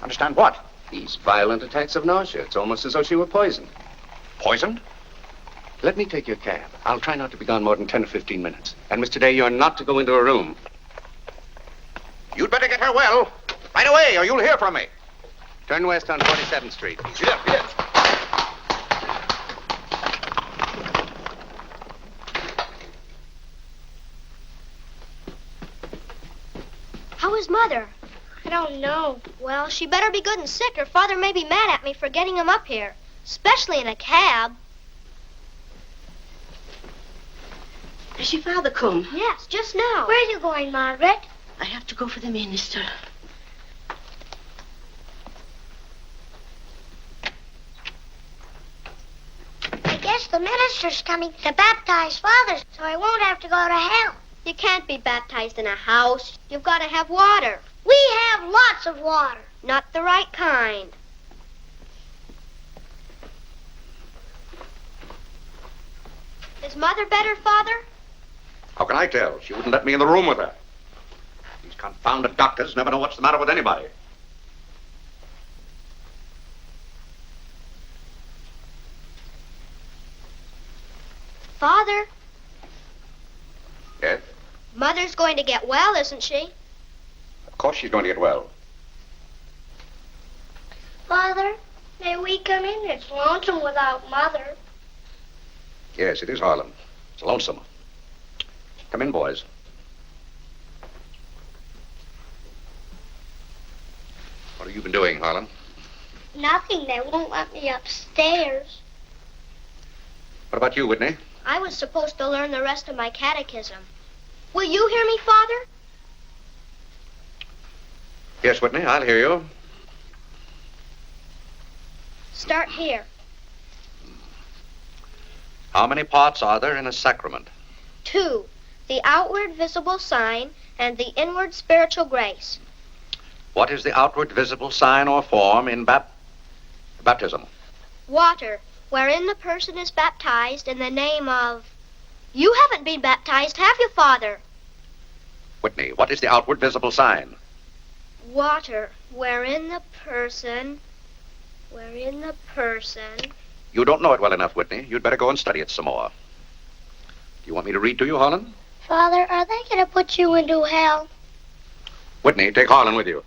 Understand what? These violent attacks of nausea. It's almost as though she were poisoned. Poisoned? Let me take your cab. I'll try not to be gone more than 10 or 15 minutes. And, Mr. Day, you're not to go into a room. You'd better get her well. Right away, or you'll hear from me. Turn west on 47th Street. Yes. How is Mother? I don't know. Well, she better be good and sick, or Father may be mad at me for getting him up here. Especially in a cab. Does your father come? Yes, just now. Where are you going, Margaret? I have to go for the minister. I guess the minister's coming to baptize Father, so I won't have to go to hell. You can't be baptized in a house. You've got to have water. We have lots of water. Not the right kind. Is Mother better, Father? How can I tell? She wouldn't let me in the room with her. These confounded doctors never know what's the matter with anybody. Father, Yes? Mother's going to get well, isn't she? Of course she's going to get well. Father, may we come in? It's lonesome without Mother. Yes, it is Harlan. It's lonesome. Come in, boys. What have you been doing, Harlan? Nothing. They won't let me upstairs. What about you, Whitney? I was supposed to learn the rest of my catechism. Will you hear me, Father? Yes, Whitney, I'll hear you. Start here. How many parts are there in a sacrament? 2. The outward visible sign and the inward spiritual grace. What is the outward visible sign or form in baptism? Water, wherein the person is baptized in the name of... You haven't been baptized, have you, Father? Whitney, what is the outward visible sign? Water, wherein the person... You don't know it well enough, Whitney. You'd better go and study it some more. Do you want me to read to you, Harlan? Father, are they going to put you into hell? Whitney, take Harlan with you.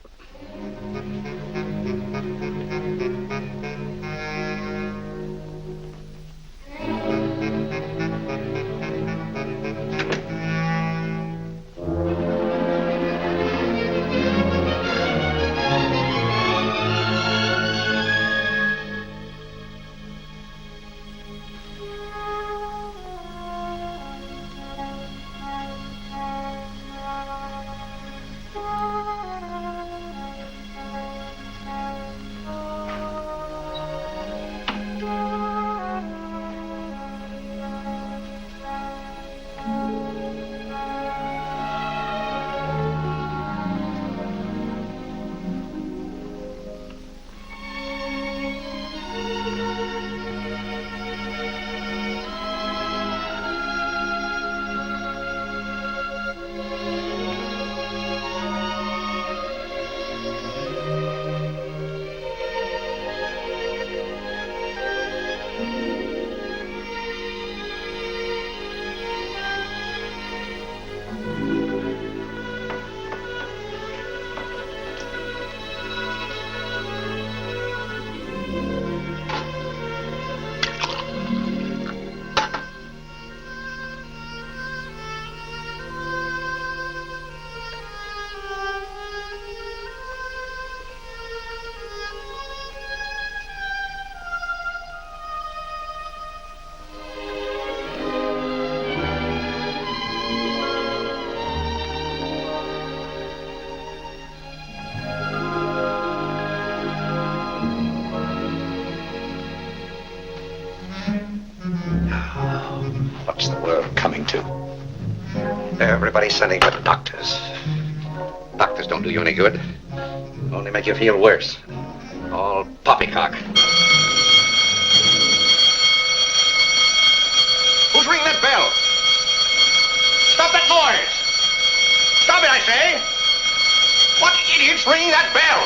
What's the world coming to? Everybody's sending for the doctors. Doctors don't do you any good. Only make you feel worse. All poppycock. Who's ringing that bell? Stop that noise! Stop it, I say! What idiot's ringing that bell?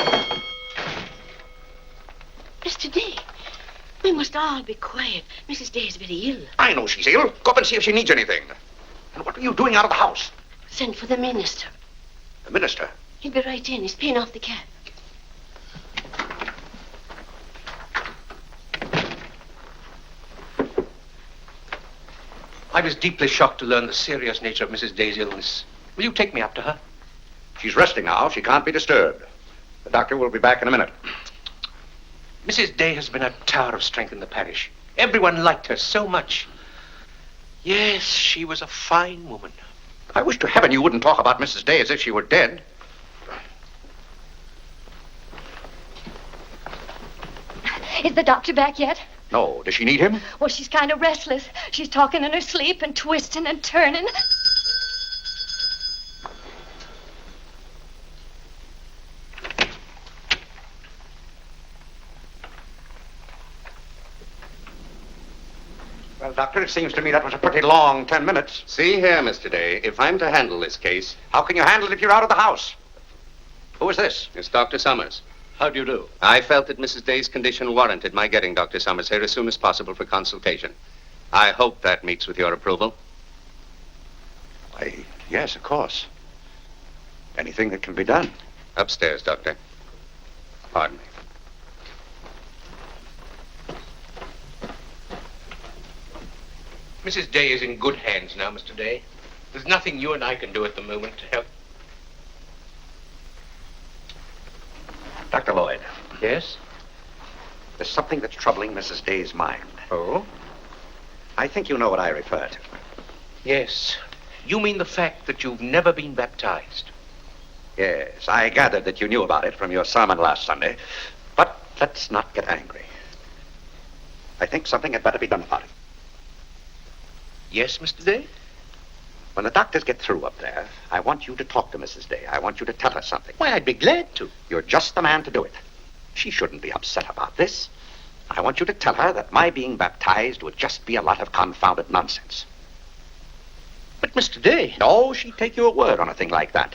Mr. D, We must all be quiet. Mrs. Day is very ill. I know she's ill. Go up and see if she needs anything. And what are you doing out of the house? Send for the minister. The minister? He'll be right in. He's paying off the cab. I was deeply shocked to learn the serious nature of Mrs. Day's illness. Will you take me up to her? She's resting now. She can't be disturbed. The doctor will be back in a minute. Mrs. Day has been a tower of strength in the parish. Everyone liked her so much. Yes, she was a fine woman. I wish to heaven you wouldn't talk about Mrs. Day as if she were dead. Is the doctor back yet? No. Does she need him? Well, she's kind of restless. She's talking in her sleep and twisting and turning. Well, Doctor, it seems to me that was a pretty long 10 minutes. See here, Mr. Day, if I'm to handle this case... How can you handle it if you're out of the house? Who is this? It's Dr. Summers. How do you do? I felt that Mrs. Day's condition warranted my getting Dr. Summers here as soon as possible for consultation. I hope that meets with your approval. Why, yes, of course. Anything that can be done. Upstairs, Doctor. Pardon me. Mrs. Day is in good hands now, Mr. Day. There's nothing you and I can do at the moment to help. Dr. Lloyd. Yes? There's something that's troubling Mrs. Day's mind. Oh? I think you know what I refer to. Yes. You mean the fact that you've never been baptized? Yes, I gathered that you knew about it from your sermon last Sunday. But let's not get angry. I think something had better be done about it. Yes, Mr. Day? When the doctors get through up there, I want you to talk to Mrs. Day. I want you to tell her something. Why, I'd be glad to. You're just the man to do it. She shouldn't be upset about this. I want you to tell her that my being baptized would just be a lot of confounded nonsense. But, Mr. Day... No, she'd take your word on a thing like that.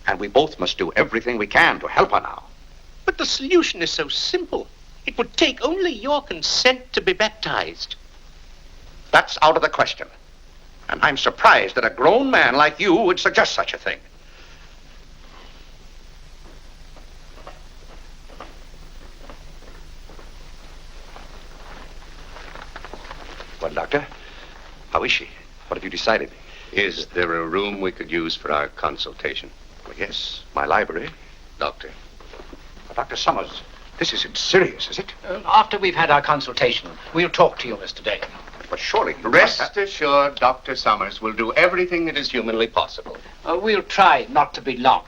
And we both must do everything we can to help her now. But the solution is so simple. It would take only your consent to be baptized. That's out of the question. And I'm surprised that a grown man like you would suggest such a thing. Well, Doctor, how is she? What have you decided? Is there a room we could use for our consultation? Well, yes, my library. Doctor. Well, Dr. Summers, this isn't serious, is it? After we've had our consultation, we'll talk to you, Mr. Day. But surely... Rest assured, Dr. Summers will do everything that is humanly possible. We'll try not to be long.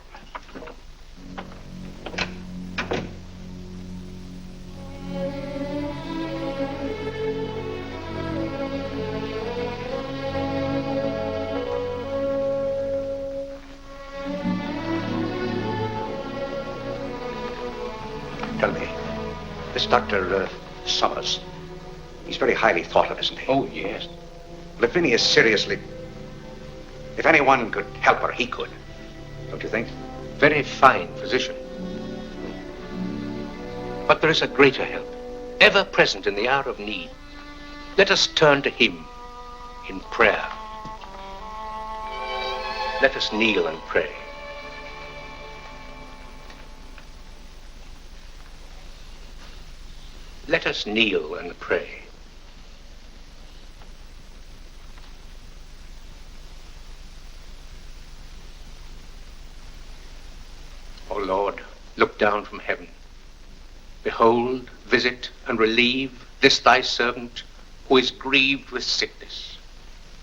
Tell me, this Dr. Summers, he's very highly thought of, isn't he? Oh, yes. Lavinia is seriously... If anyone could help her, he could. Don't you think? Very fine physician. But there is a greater help, ever present in the hour of need. Let us turn to him in prayer. Let us kneel and pray. Let us kneel and pray. O Lord, look down from heaven. Behold, visit, and relieve this thy servant who is grieved with sickness.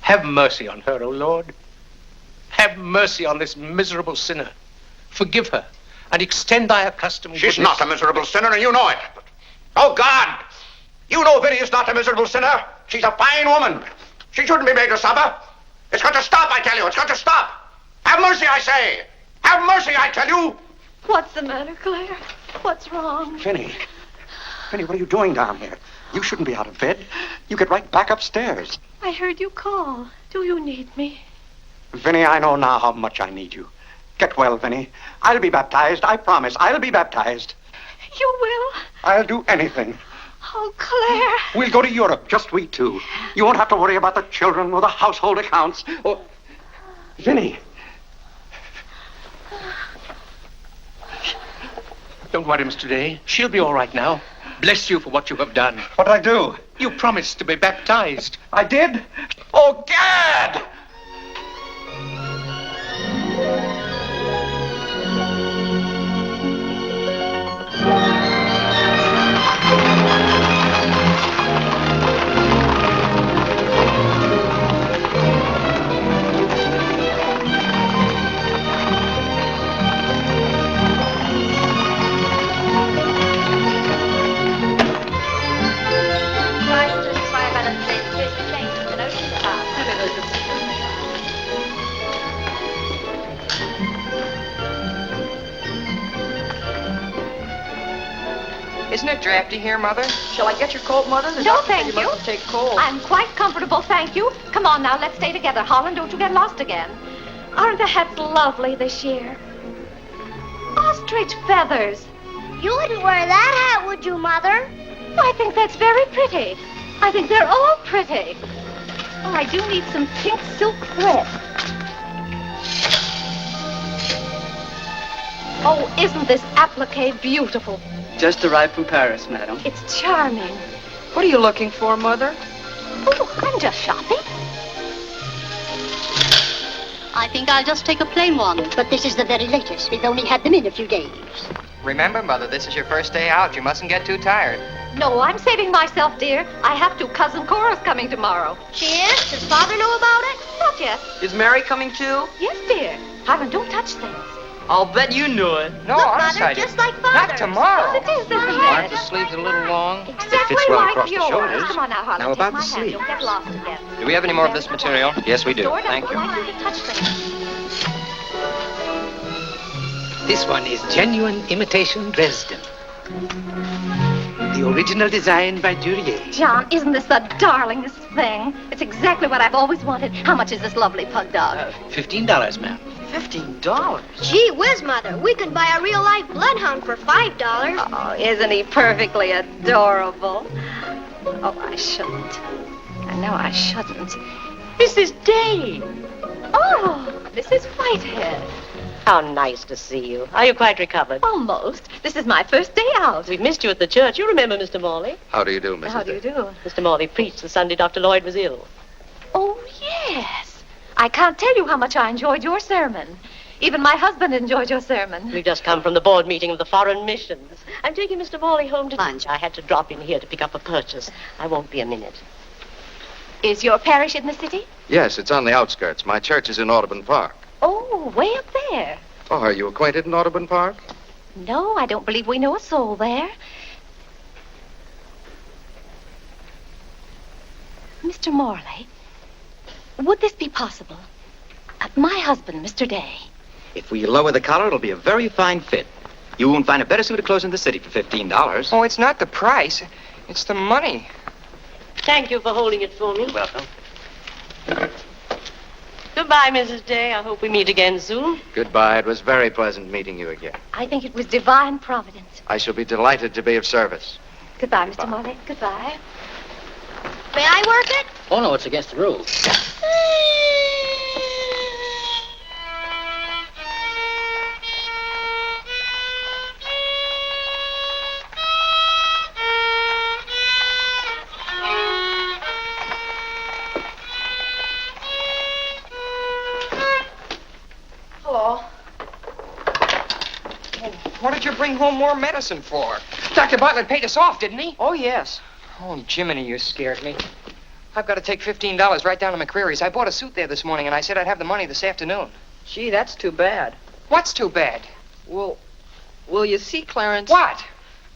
Have mercy on her, O Lord. Have mercy on this miserable sinner. Forgive her, and extend thy accustomed She's goodness. not a miserable sinner, and you know it. Oh, God! You know Vinnie is not a miserable sinner. She's a fine woman. She shouldn't be made to suffer. It's got to stop, I tell you. It's got to stop. Have mercy, I say. Have mercy, I tell you. What's the matter, Clare? What's wrong? Vinnie. Vinnie, what are you doing down here? You shouldn't be out of bed. You get right back upstairs. I heard you call. Do you need me? Vinnie, I know now how much I need you. Get well, Vinnie. I'll be baptized. I promise. I'll be baptized. You will? I'll do anything. Oh, Clare. We'll go to Europe, just we two. You won't have to worry about the children or the household accounts. Or... Vinnie. Don't worry, Mr. Day. She'll be all right now. Bless you for what you have done. What did I do? You promised to be baptized. I did? Oh, Gad! Isn't it drafty here, Mother? Shall I get your coat, Mother? The No, doctor said thank you you. mustn't take cold. I'm quite comfortable, thank you. Come on now, let's stay together. Harlan, don't you get lost again. Aren't the hats lovely this year? Ostrich feathers. You wouldn't wear that hat, would you, Mother? I think that's very pretty. I think they're all pretty. Oh, I do need some pink silk thread. Oh, isn't this applique beautiful? Just arrived from Paris, madam. It's charming. What are you looking for, Mother? Oh, I'm just shopping. I think I'll just take a plain one, but this is the very latest. We've only had them in a few days. Remember, Mother, this is your first day out. You mustn't get too tired. No, I'm saving myself, dear. I have to. Cousin Cora's coming tomorrow. She is? Does Father know about it? Not yet. Is Mary coming too? Yes, dear. Harlan, don't touch things. I'll bet you knew it. No, Look, honest, Mother, I didn't. just like Father. Not tomorrow. Yes, it is, isn't Aren't it? the sleeves a little long? Exactly Fits well like across the yours. shoulders. Come on now, Harlan. Now, take about my the hand. sleeve. Don't get lost again. Do we have any more of this material? Yes, we do. Dora Thank doesn't you. like you to touch things. This one is genuine imitation Dresden. The original design by Duryea. John, isn't this the darlingest thing? It's exactly what I've always wanted. How much is this lovely pug dog? $15, ma'am. $15? Gee whiz, Mother. We could buy a real-life bloodhound for $5. Oh, isn't he perfectly adorable? Oh, I shouldn't. I know I shouldn't. Mrs. Day! Oh, Mrs. Whitehead. How nice to see you. Are you quite recovered? Almost. This is my first day out. We've missed you at the church. You remember Mr. Morley? How do you do, Mrs. How do you do? Mr. Morley preached the Sunday Dr. Lloyd was ill. Oh, yes. I can't tell you how much I enjoyed your sermon. Even my husband enjoyed your sermon. We've just come from the board meeting of the foreign missions. I'm taking Mr. Morley home to lunch. I had to drop in here to pick up a purchase. I won't be a minute. Is your parish in the city? Yes, it's on the outskirts. My church is in Audubon Park. Oh, way up there. Oh, are you acquainted in Audubon Park? No, I don't believe we know a soul there. Mr. Morley, would this be possible? My husband, Mr. Day. If we lower the collar, it'll be a very fine fit. You won't find a better suit of clothes in the city for $15. Oh, it's not the price. It's the money. Thank you for holding it for me. Welcome. Goodbye, Mrs. Day. I hope we meet again soon. Goodbye. It was very pleasant meeting you again. I think it was divine providence. I shall be delighted to be of service. Goodbye, Mr. Morley. Goodbye. May I work it? Oh, no, it's against the rules. Hello. What did you bring home more medicine for? Dr. Bartlett paid us off, didn't he? Oh, yes. Oh, Jiminy, you scared me. I've got to take $15 right down to McCreary's. I bought a suit there this morning, and I said I'd have the money this afternoon. Gee, that's too bad. What's too bad? Well, you see, Clarence? What?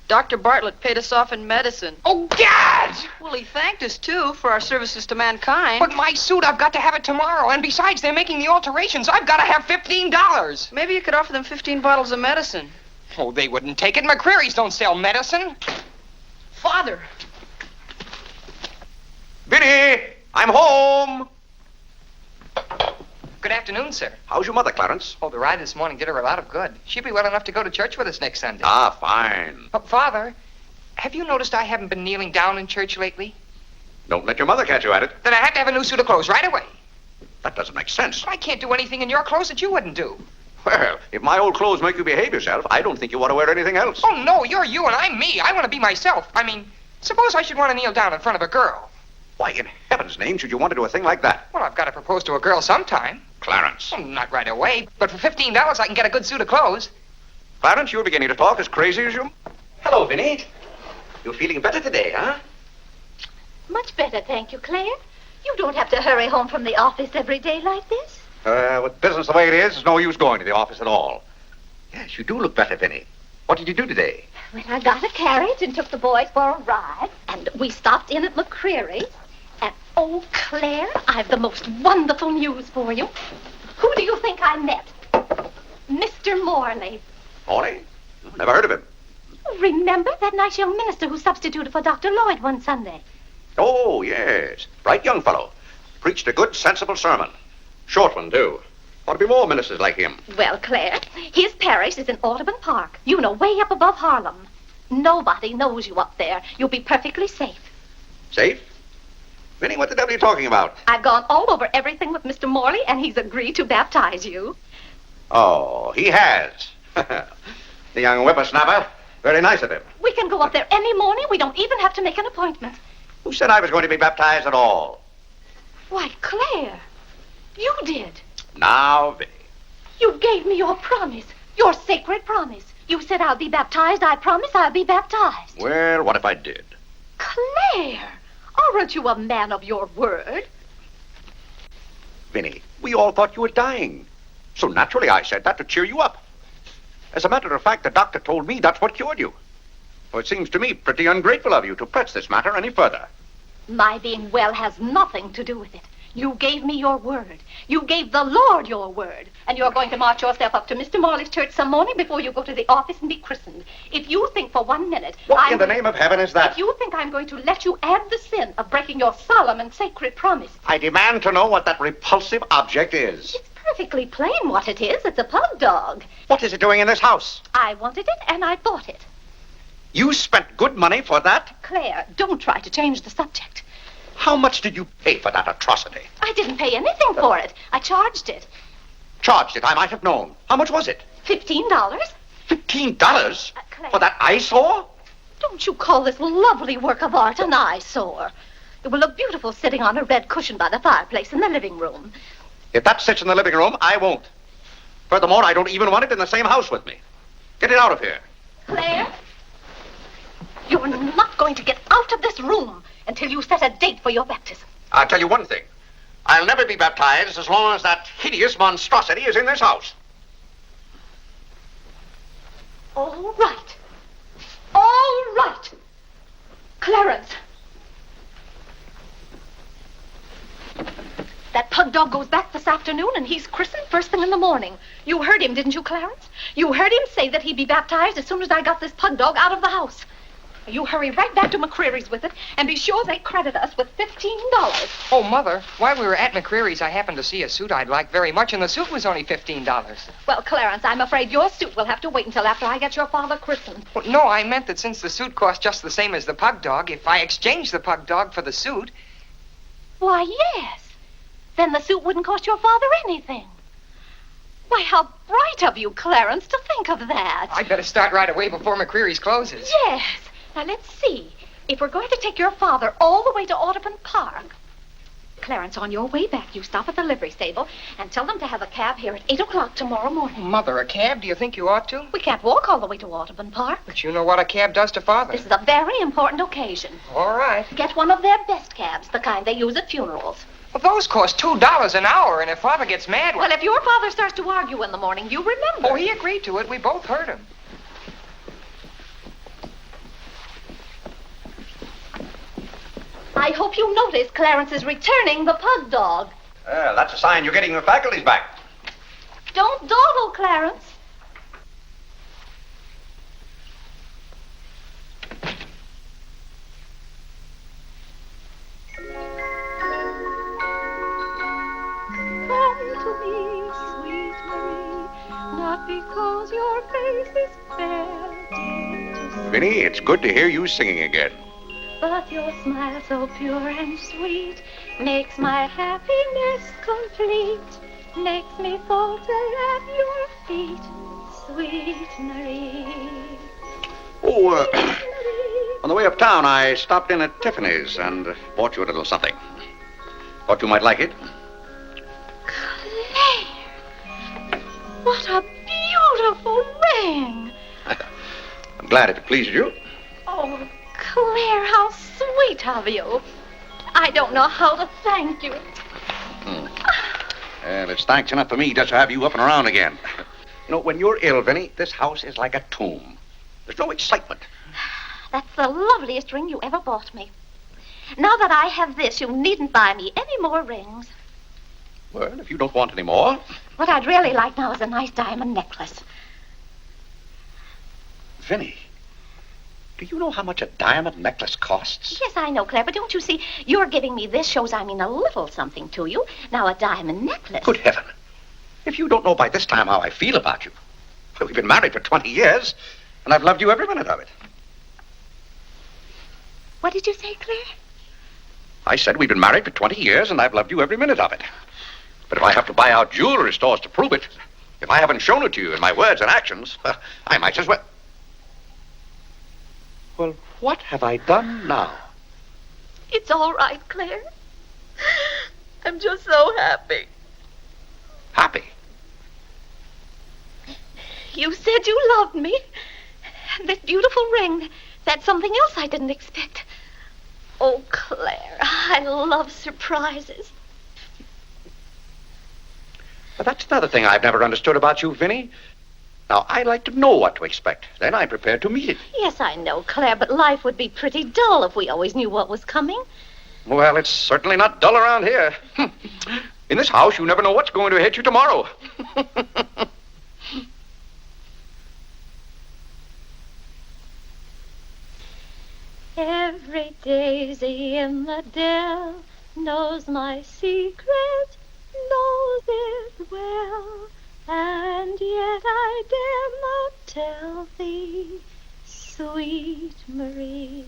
Dr. Bartlett paid us off in medicine. Oh, Gad! Well, he thanked us, too, for our services to mankind. But my suit, I've got to have it tomorrow. And besides, they're making the alterations. I've got to have $15. Maybe you could offer them 15 bottles of medicine. Oh, they wouldn't take it. McCreary's don't sell medicine. Father. Vinnie, I'm home. Good afternoon, sir. How's your mother, Clarence? Oh, the ride this morning did her a lot of good. She'll be well enough to go to church with us next Sunday. Ah, fine. Father, have you noticed I haven't been kneeling down in church lately? Don't let your mother catch you at it. Then I have to have a new suit of clothes right away. That doesn't make sense. I can't do anything in your clothes that you wouldn't do. Well, if my old clothes make you behave yourself, I don't think you ought to wear anything else. Oh, no, you're you and I'm me. I want to be myself. I mean, suppose I should want to kneel down in front of a girl. Why, in heaven's name, should you want to do a thing like that? Well, I've got to propose to a girl sometime. Clarence. Well, not right away, but for $15 I can get a good suit of clothes. Clarence, you're beginning to talk as crazy as you... Hello, Vinnie. You feeling better today, huh? Much better, thank you, Clare. You don't have to hurry home from the office every day like this. With business the way it is, there's no use going to the office at all. Yes, you do look better, Vinnie. What did you do today? Well, I got a carriage and took the boys for a ride, and we stopped in at McCreary's. And, oh, Clare, I've the most wonderful news for you. Who do you think I met? Mr. Morley. Morley? Never heard of him. Remember that nice young minister who substituted for Dr. Lloyd one Sunday? Oh, yes. Bright young fellow. Preached a good, sensible sermon. Short one, too. Ought to be more ministers like him. Well, Clare, his parish is in Audubon Park. You know, way up above Harlan. Nobody knows you up there. You'll be perfectly safe. Safe? Vinnie, what the devil are you talking about? I've gone all over everything with Mr. Morley, and he's agreed to baptize you. Oh, he has. The young whippersnapper. Very nice of him. We can go up there any morning. We don't even have to make an appointment. Who said I was going to be baptized at all? Why, Clare, you did. Now, Vinnie. You gave me your promise, your sacred promise. You said I'll be baptized. I promise I'll be baptized. Well, what if I did? Clare, aren't you a man of your word? Vinnie, we all thought you were dying. So naturally I said that to cheer you up. As a matter of fact, the doctor told me that's what cured you. Well, it seems to me pretty ungrateful of you to press this matter any further. My being well has nothing to do with it. You gave me your word. You gave the Lord your word. And you're going to march yourself up to Mr. Morley's church some morning before you go to the office and be christened. If you think for 1 minute... What in the name of heaven is that? If you think I'm going to let you add the sin of breaking your solemn and sacred promise... I demand to know what that repulsive object is. It's perfectly plain what it is. It's a pug dog. What is it doing in this house? I wanted it and I bought it. You spent good money for that? Clare, don't try to change the subject. How much did you pay for that atrocity? I didn't pay anything for it. I charged it. Charged it? I might have known. How much was it? $15. $15? Clare, for that eyesore? Don't you call this lovely work of art an eyesore? It will look beautiful sitting on a red cushion by the fireplace in the living room. If that sits in the living room, I won't. Furthermore, I don't even want it in the same house with me. Get it out of here. Clare, you're not going to get out of this room until you set a date for your baptism. I'll tell you one thing. I'll never be baptized as long as that hideous monstrosity is in this house. All right. All right. Clarence. That pug dog goes back this afternoon, and he's christened first thing in the morning. You heard him, didn't you, Clarence? You heard him say that he'd be baptized as soon as I got this pug dog out of the house. You hurry right back to McCreary's with it, and be sure they credit us with $15. Oh, Mother, while we were at McCreary's, I happened to see a suit I'd like very much, and the suit was only $15. Well, Clarence, I'm afraid your suit will have to wait until after I get your father christened. Well, no, I meant that since the suit cost just the same as the pug dog, if I exchanged the pug dog for the suit... Why, yes. Then the suit wouldn't cost your father anything. Why, how bright of you, Clarence, to think of that. I'd better start right away before McCreary's closes. Yes. Now, let's see. If we're going to take your father all the way to Audubon Park... Clarence, on your way back, you stop at the livery stable and tell them to have a cab here at 8 o'clock tomorrow morning. Mother, a cab? Do you think you ought to? We can't walk all the way to Audubon Park. But you know what a cab does to Father. This is a very important occasion. All right. Get one of their best cabs, the kind they use at funerals. Well, those cost $2 an hour, and if Father gets mad... Well, if your father starts to argue in the morning, you remember. Oh, he agreed to it. We both heard him. I hope you notice Clarence is returning the pug dog. Well, that's a sign you're getting your faculties back. Don't dawdle, Clarence. Come to me, sweet Marie, not because your face is fair, dear to see. Vinnie, it's good to hear you singing again. But your smile so pure and sweet makes my happiness complete, makes me falter at your feet, sweet Marie. Oh, on the way uptown, I stopped in at Tiffany's and bought you a little something. Thought you might like it. Clare! What a beautiful ring! I'm glad it pleased you. Oh, Clare, how sweet of you. I don't know how to thank you. Well, it's thanks enough for me just to have you up and around again. You know, when you're ill, Vinnie, this house is like a tomb. There's no excitement. That's the loveliest ring you ever bought me. Now that I have this, you needn't buy me any more rings. Well, if you don't want any more. What I'd really like now is a nice diamond necklace. Vinnie, do you know how much a diamond necklace costs? Yes, I know, Clare, but don't you see, your giving me this shows I mean a little something to you. Now, a diamond necklace. Good heaven. If you don't know by this time how I feel about you. Well, we've been married for 20 years, and I've loved you every minute of it. What did you say, Clare? I said we've been married for 20 years, and I've loved you every minute of it. But if I have to buy out jewelry stores to prove it, if I haven't shown it to you in my words and actions, I might as well... Well, what have I done now? It's all right, Clare. I'm just so happy. Happy? You said you loved me. And this beautiful ring, that's something else I didn't expect. Oh, Clare, I love surprises. But that's another thing I've never understood about you, Vinnie. Now, I like to know what to expect. Then I'm prepared to meet it. Yes, I know, Clare, but life would be pretty dull if we always knew what was coming. Well, it's certainly not dull around here. In this house, you never know what's going to hit you tomorrow. Every daisy in the dell knows my secret, knows it well. And yet I dare not tell thee, sweet Marie,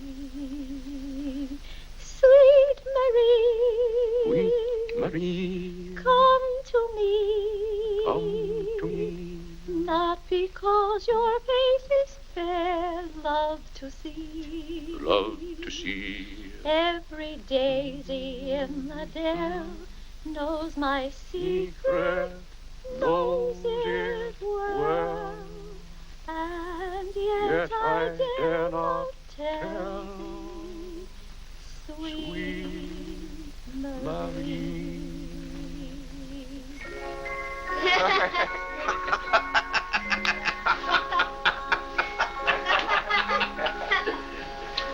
sweet Marie, Sweet Marie, come to me, come to me. not because your face is fair, love to see, Love to see. Every daisy in the dell knows my secret, knows it well, and yet I dare not tell, sweet Marie.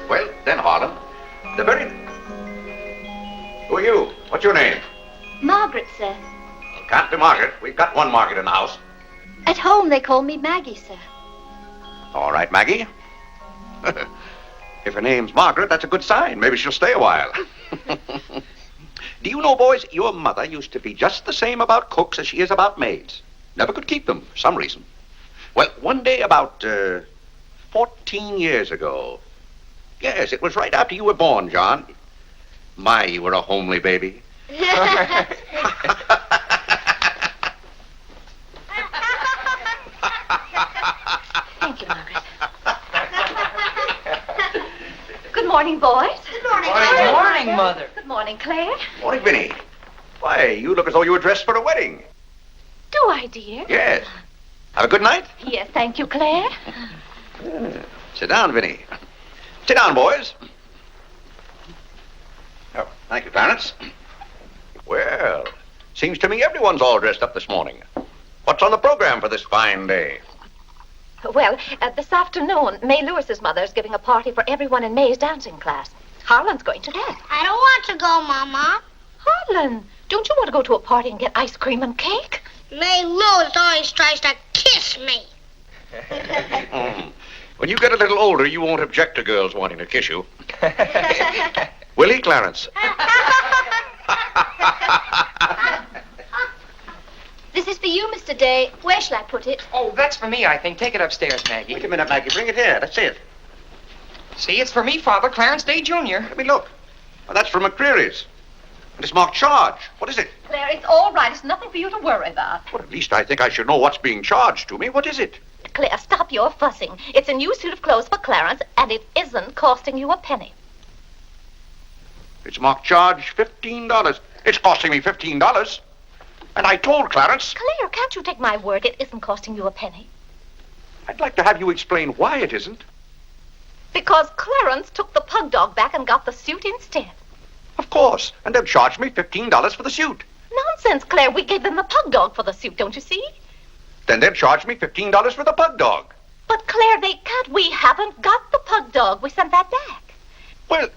Well, then, Harlan, the very... Who are you? What's your name? Margaret, sir. Can't be Margaret. We've got one Margaret in the house. At home, they call me Maggie, sir. All right, Maggie. If her name's Margaret, that's a good sign. Maybe she'll stay a while. Do you know, boys, your mother used to be just the same about cooks as she is about maids. Never could keep them, for some reason. Well, one day about 14 years ago. Yes, it was right after you were born, John. My, you were a homely baby. Thank you, Margaret. Good morning, boys. Good morning. Good morning, Mother. Good morning, Clare. Morning, Vinnie. Why, you look as though you were dressed for a wedding. Do I, dear? Yes. Have a good night? Yes, thank you, Clare. Sit down, Vinnie. Sit down, boys. Oh, thank you, Clarence. Well, seems to me everyone's all dressed up this morning. What's on the program for this fine day? Well, this afternoon, May Lewis's mother is giving a party for everyone in May's dancing class. Harlan's going to that. I don't want to go, Mama. Harlan, don't you want to go to a party and get ice cream and cake? May Lewis always tries to kiss me. When you get a little older, you won't object to girls wanting to kiss you. Will he, Clarence? This is for you, Mr. Day. Where shall I put it? Oh, that's for me, I think. Take it upstairs, Maggie. Wait a minute, Maggie. Bring it here. That's it. See, it's for me, Father, Clarence Day Jr. Let me look. Oh, that's from McCreary's. And it's marked charge. What is it? Claire, it's all right. It's nothing for you to worry about. Well, at least I think I should know what's being charged to me. What is it? Claire, stop your fussing. It's a new suit of clothes for Clarence, and it isn't costing you a penny. It's marked charge $15. It's costing me $15. And I told Clarence... Claire, can't you take my word? It isn't costing you a penny. I'd like to have you explain why it isn't. Because Clarence took the pug dog back and got the suit instead. Of course. And they'll charge me $15 for the suit. Nonsense, Claire. We gave them the pug dog for the suit, don't you see? Then they'll charge me $15 for the pug dog. But, Claire, they can't. We haven't got the pug dog. We sent that back. Well...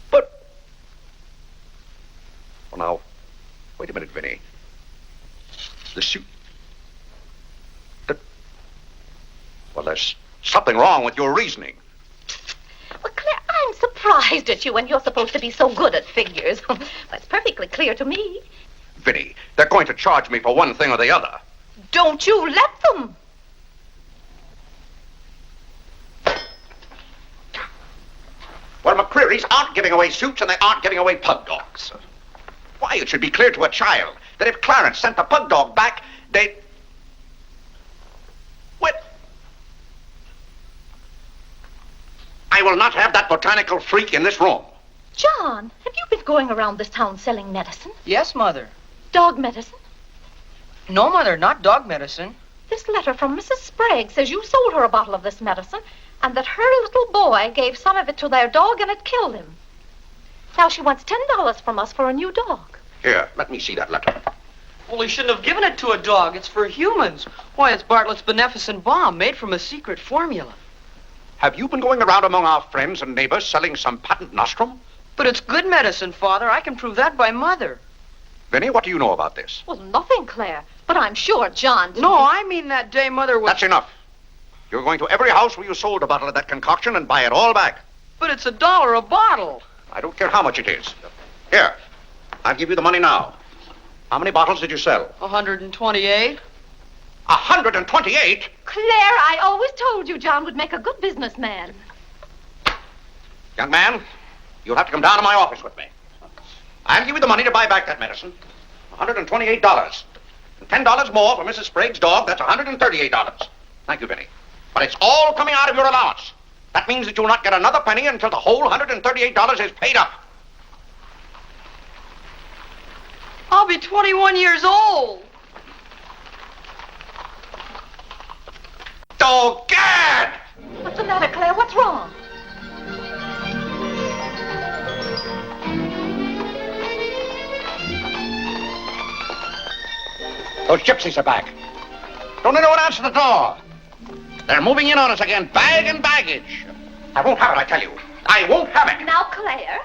But... Well, now, wait a minute, Vinnie. The suit... Well, there's something wrong with your reasoning. Well, Claire, I'm surprised at you when you're supposed to be so good at figures. That's perfectly clear to me. Vinnie, they're going to charge me for one thing or the other. Don't you let them. Well, McCreary's aren't giving away suits and they aren't giving away pug dogs. Why, it should be clear to a child that if Clarence sent the pug dog back, they'd... What? I will not have that botanical freak in this room. John, have you been going around this town selling medicine? Yes, Mother. Dog medicine? No, Mother, not dog medicine. This letter from Mrs. Sprague says you sold her a bottle of this medicine and that her little boy gave some of it to their dog and it killed him. Now she wants $10 from us for a new dog. Here, let me see that letter. Well, he shouldn't have given it to a dog. It's for humans. Why, it's Bartlett's beneficent balm made from a secret formula. Have you been going around among our friends and neighbors selling some patent nostrum? But it's good medicine, Father. I can prove that by Mother. Vinnie, what do you know about this? Well, nothing, Claire. But I'm sure John didn't... No, I mean that day Mother was... That's enough. You're going to every house where you sold a bottle of that concoction and buy it all back. But it's $1 a bottle. I don't care how much it is. Here, I'll give you the money now. How many bottles did you sell? 128. 128? Claire, I always told you John would make a good businessman. Young man, you'll have to come down to my office with me. I'll give you the money to buy back that medicine. $128. And $10 more for Mrs. Sprague's dog. That's $138. Thank you, Vinnie. But it's all coming out of your allowance. That means that you'll not get another penny until the whole $138 is paid up. I'll be 21 years old. Oh, Gad! What's the matter, Claire? What's wrong? Those gypsies are back. Don't anyone answer the door. They're moving in on us again, bag and baggage. I won't have it, I tell you. I won't have it. Now, Claire.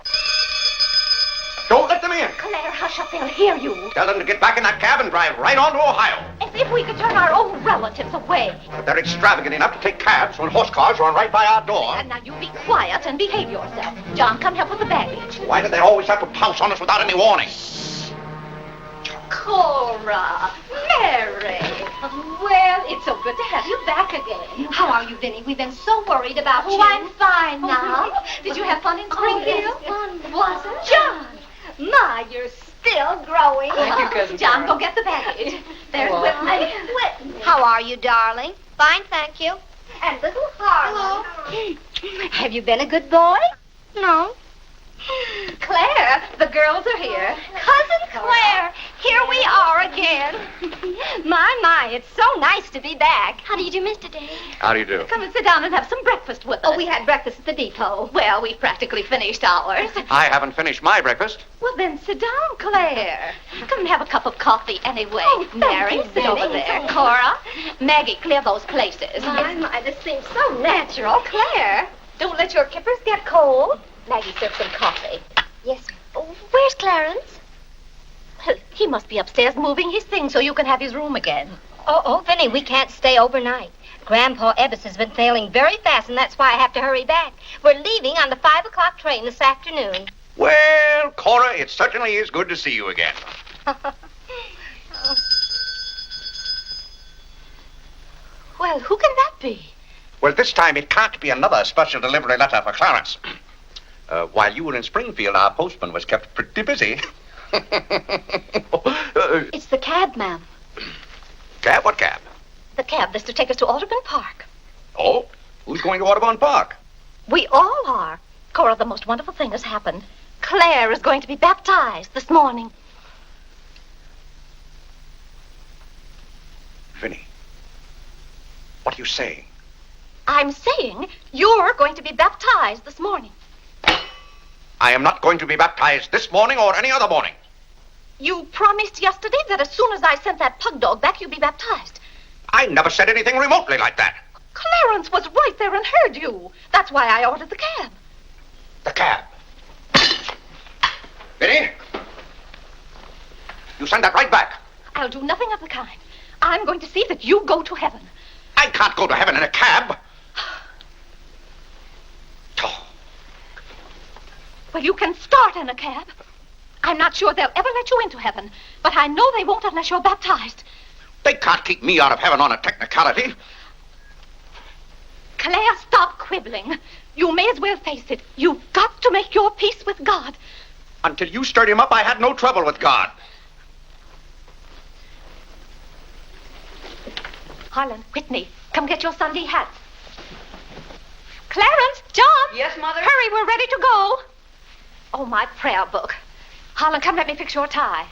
Don't let them in. Claire, hush up. They'll hear you. Tell them to get back in that cab and drive right on to Ohio. As if we could turn our own relatives away. But they're extravagant enough to take cabs when horse cars run right by our door. And now you be quiet and behave yourself. John, come help with the baggage. Why do they always have to pounce on us without any warning? Cora, Mary. Well, it's so good to have you back again. How are you, Vinnie? We've been so worried about you. Oh, I'm fine now. Really? Did you have fun in Springfield? Fun. Was it? John! My, you're still growing. Thank you, Cousin John, Cora. go get the baggage. There's Hello. Whitney. How are you, darling? Fine, thank you. And little Harlan. Have you been a good boy? No. Claire, the girls are here. Cousin Claire, here we are again. My, it's so nice to be back. How do you do, Mr. Day? How do you do? Come and sit down and have some breakfast with us. Oh, we had breakfast at the depot. Well, we've practically finished ours. I haven't finished my breakfast. Well, then sit down, Claire. Come and have a cup of coffee anyway. Oh, thank Mary, you, sit over Vinnie. there. Cora, Maggie, clear those places. My, this seems so natural. Claire, don't let your kippers get cold. Maggie, serve some coffee. Yes, ma'am. Where's Clarence? Well, he must be upstairs moving his things so you can have his room again. Oh, Vinnie, we can't stay overnight. Grandpa Ebbs has been failing very fast, and that's why I have to hurry back. We're leaving on the 5 o'clock train this afternoon. Well, Cora, it certainly is good to see you again. Well, who can that be. Well, this time it can't be another special delivery letter for Clarence. While you were in Springfield, our postman was kept pretty busy. It's the cab, ma'am. Cab? What cab? The cab that's to take us to Audubon Park. Oh? Who's going to Audubon Park? We all are. Cora, the most wonderful thing has happened. Clare is going to be baptized this morning. Vinnie, what are you saying? I'm saying you're going to be baptized this morning. I am not going to be baptized this morning or any other morning. You promised yesterday that as soon as I sent that pug dog back, you'd be baptized. I never said anything remotely like that. Clarence was right there and heard you. That's why I ordered the cab. The cab. Vinnie, you send that right back. I'll do nothing of the kind. I'm going to see that you go to heaven. I can't go to heaven in a cab. Well, you can start in a cab. I'm not sure they'll ever let you into heaven, but I know they won't unless you're baptized. They can't keep me out of heaven on a technicality. Clare, stop quibbling. You may as well face it. You've got to make your peace with God. Until you stirred him up, I had no trouble with God. Harlan, Whitney, come get your Sunday hats. Clarence, John. Yes, Mother? Hurry, we're ready to go. Oh, my prayer book. Harlan, come let me fix your tie.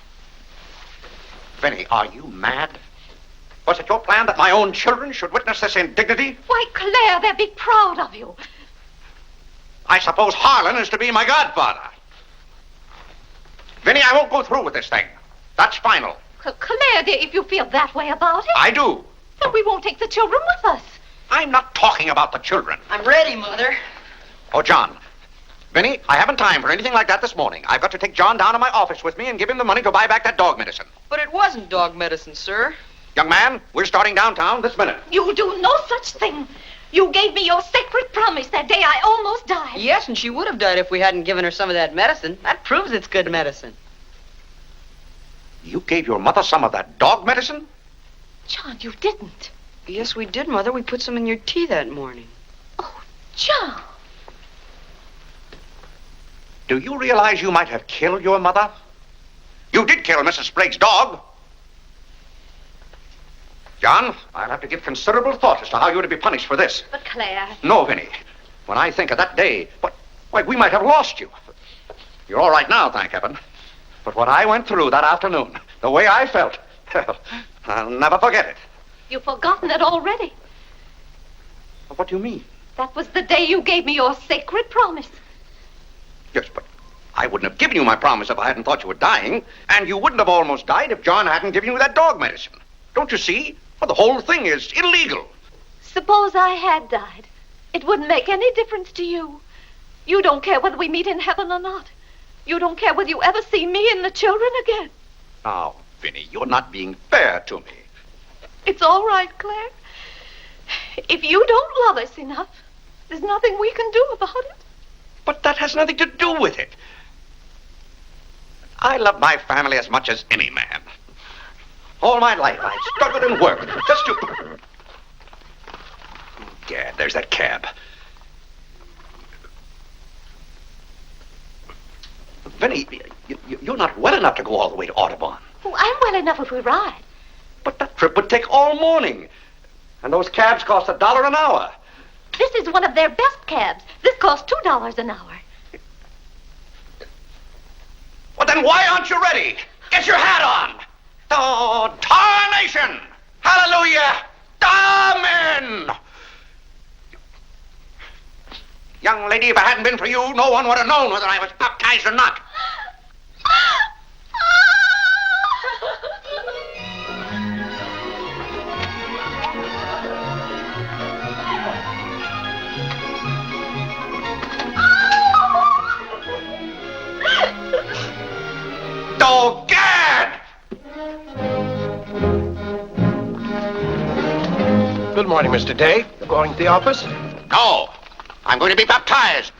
Vinnie, are you mad? Was it your plan that my own children should witness this indignity? Why, Clare, they'll be proud of you. I suppose Harlan is to be my godfather. Vinnie, I won't go through with this thing. That's final. Clare, dear, if you feel that way about it. I do. Then we won't take the children with us. I'm not talking about the children. I'm ready, Mother. Oh, John. Vinnie, I haven't time for anything like that this morning. I've got to take John down to my office with me and give him the money to buy back that dog medicine. But it wasn't dog medicine, sir. Young man, we're starting downtown this minute. You'll do no such thing. You gave me your sacred promise that day I almost died. Yes, and she would have died if we hadn't given her some of that medicine. That proves it's good medicine. You gave your mother some of that dog medicine? John, you didn't. Yes, we did, Mother. We put some in your tea that morning. Oh, John. Do you realize you might have killed your mother? You did kill Mrs. Sprague's dog. John, I'll have to give considerable thought as to how you're to be punished for this. But Clare... No, Vinnie. When I think of that day, why, we might have lost you. You're all right now, thank heaven. But what I went through that afternoon, the way I felt, I'll never forget it. You've forgotten it already. What do you mean? That was the day you gave me your sacred promise. Yes, but I wouldn't have given you my promise if I hadn't thought you were dying, and you wouldn't have almost died if John hadn't given you that dog medicine. Don't you see? Well, the whole thing is illegal. Suppose I had died. It wouldn't make any difference to you. You don't care whether we meet in heaven or not. You don't care whether you ever see me and the children again. Now, Vinnie, you're not being fair to me. It's all right, Clare. If you don't love us enough, there's nothing we can do about it. But that has nothing to do with it. I love my family as much as any man. All my life, I've struggled and worked just to... Gad, there's that cab. Vinnie, you're not well enough to go all the way to Audubon. Oh, I'm well enough if we ride. But that trip would take all morning. And those cabs cost $1 an hour. This is one of their best cabs. This costs $2 an hour. Well, then why aren't you ready? Get your hat on. Oh, tarnation! Hallelujah! Amen! Young lady, if it hadn't been for you, no one would have known whether I was baptized or not. Oh, Gad! Good morning, Mr. Day. You're going to the office? No. I'm going to be baptized.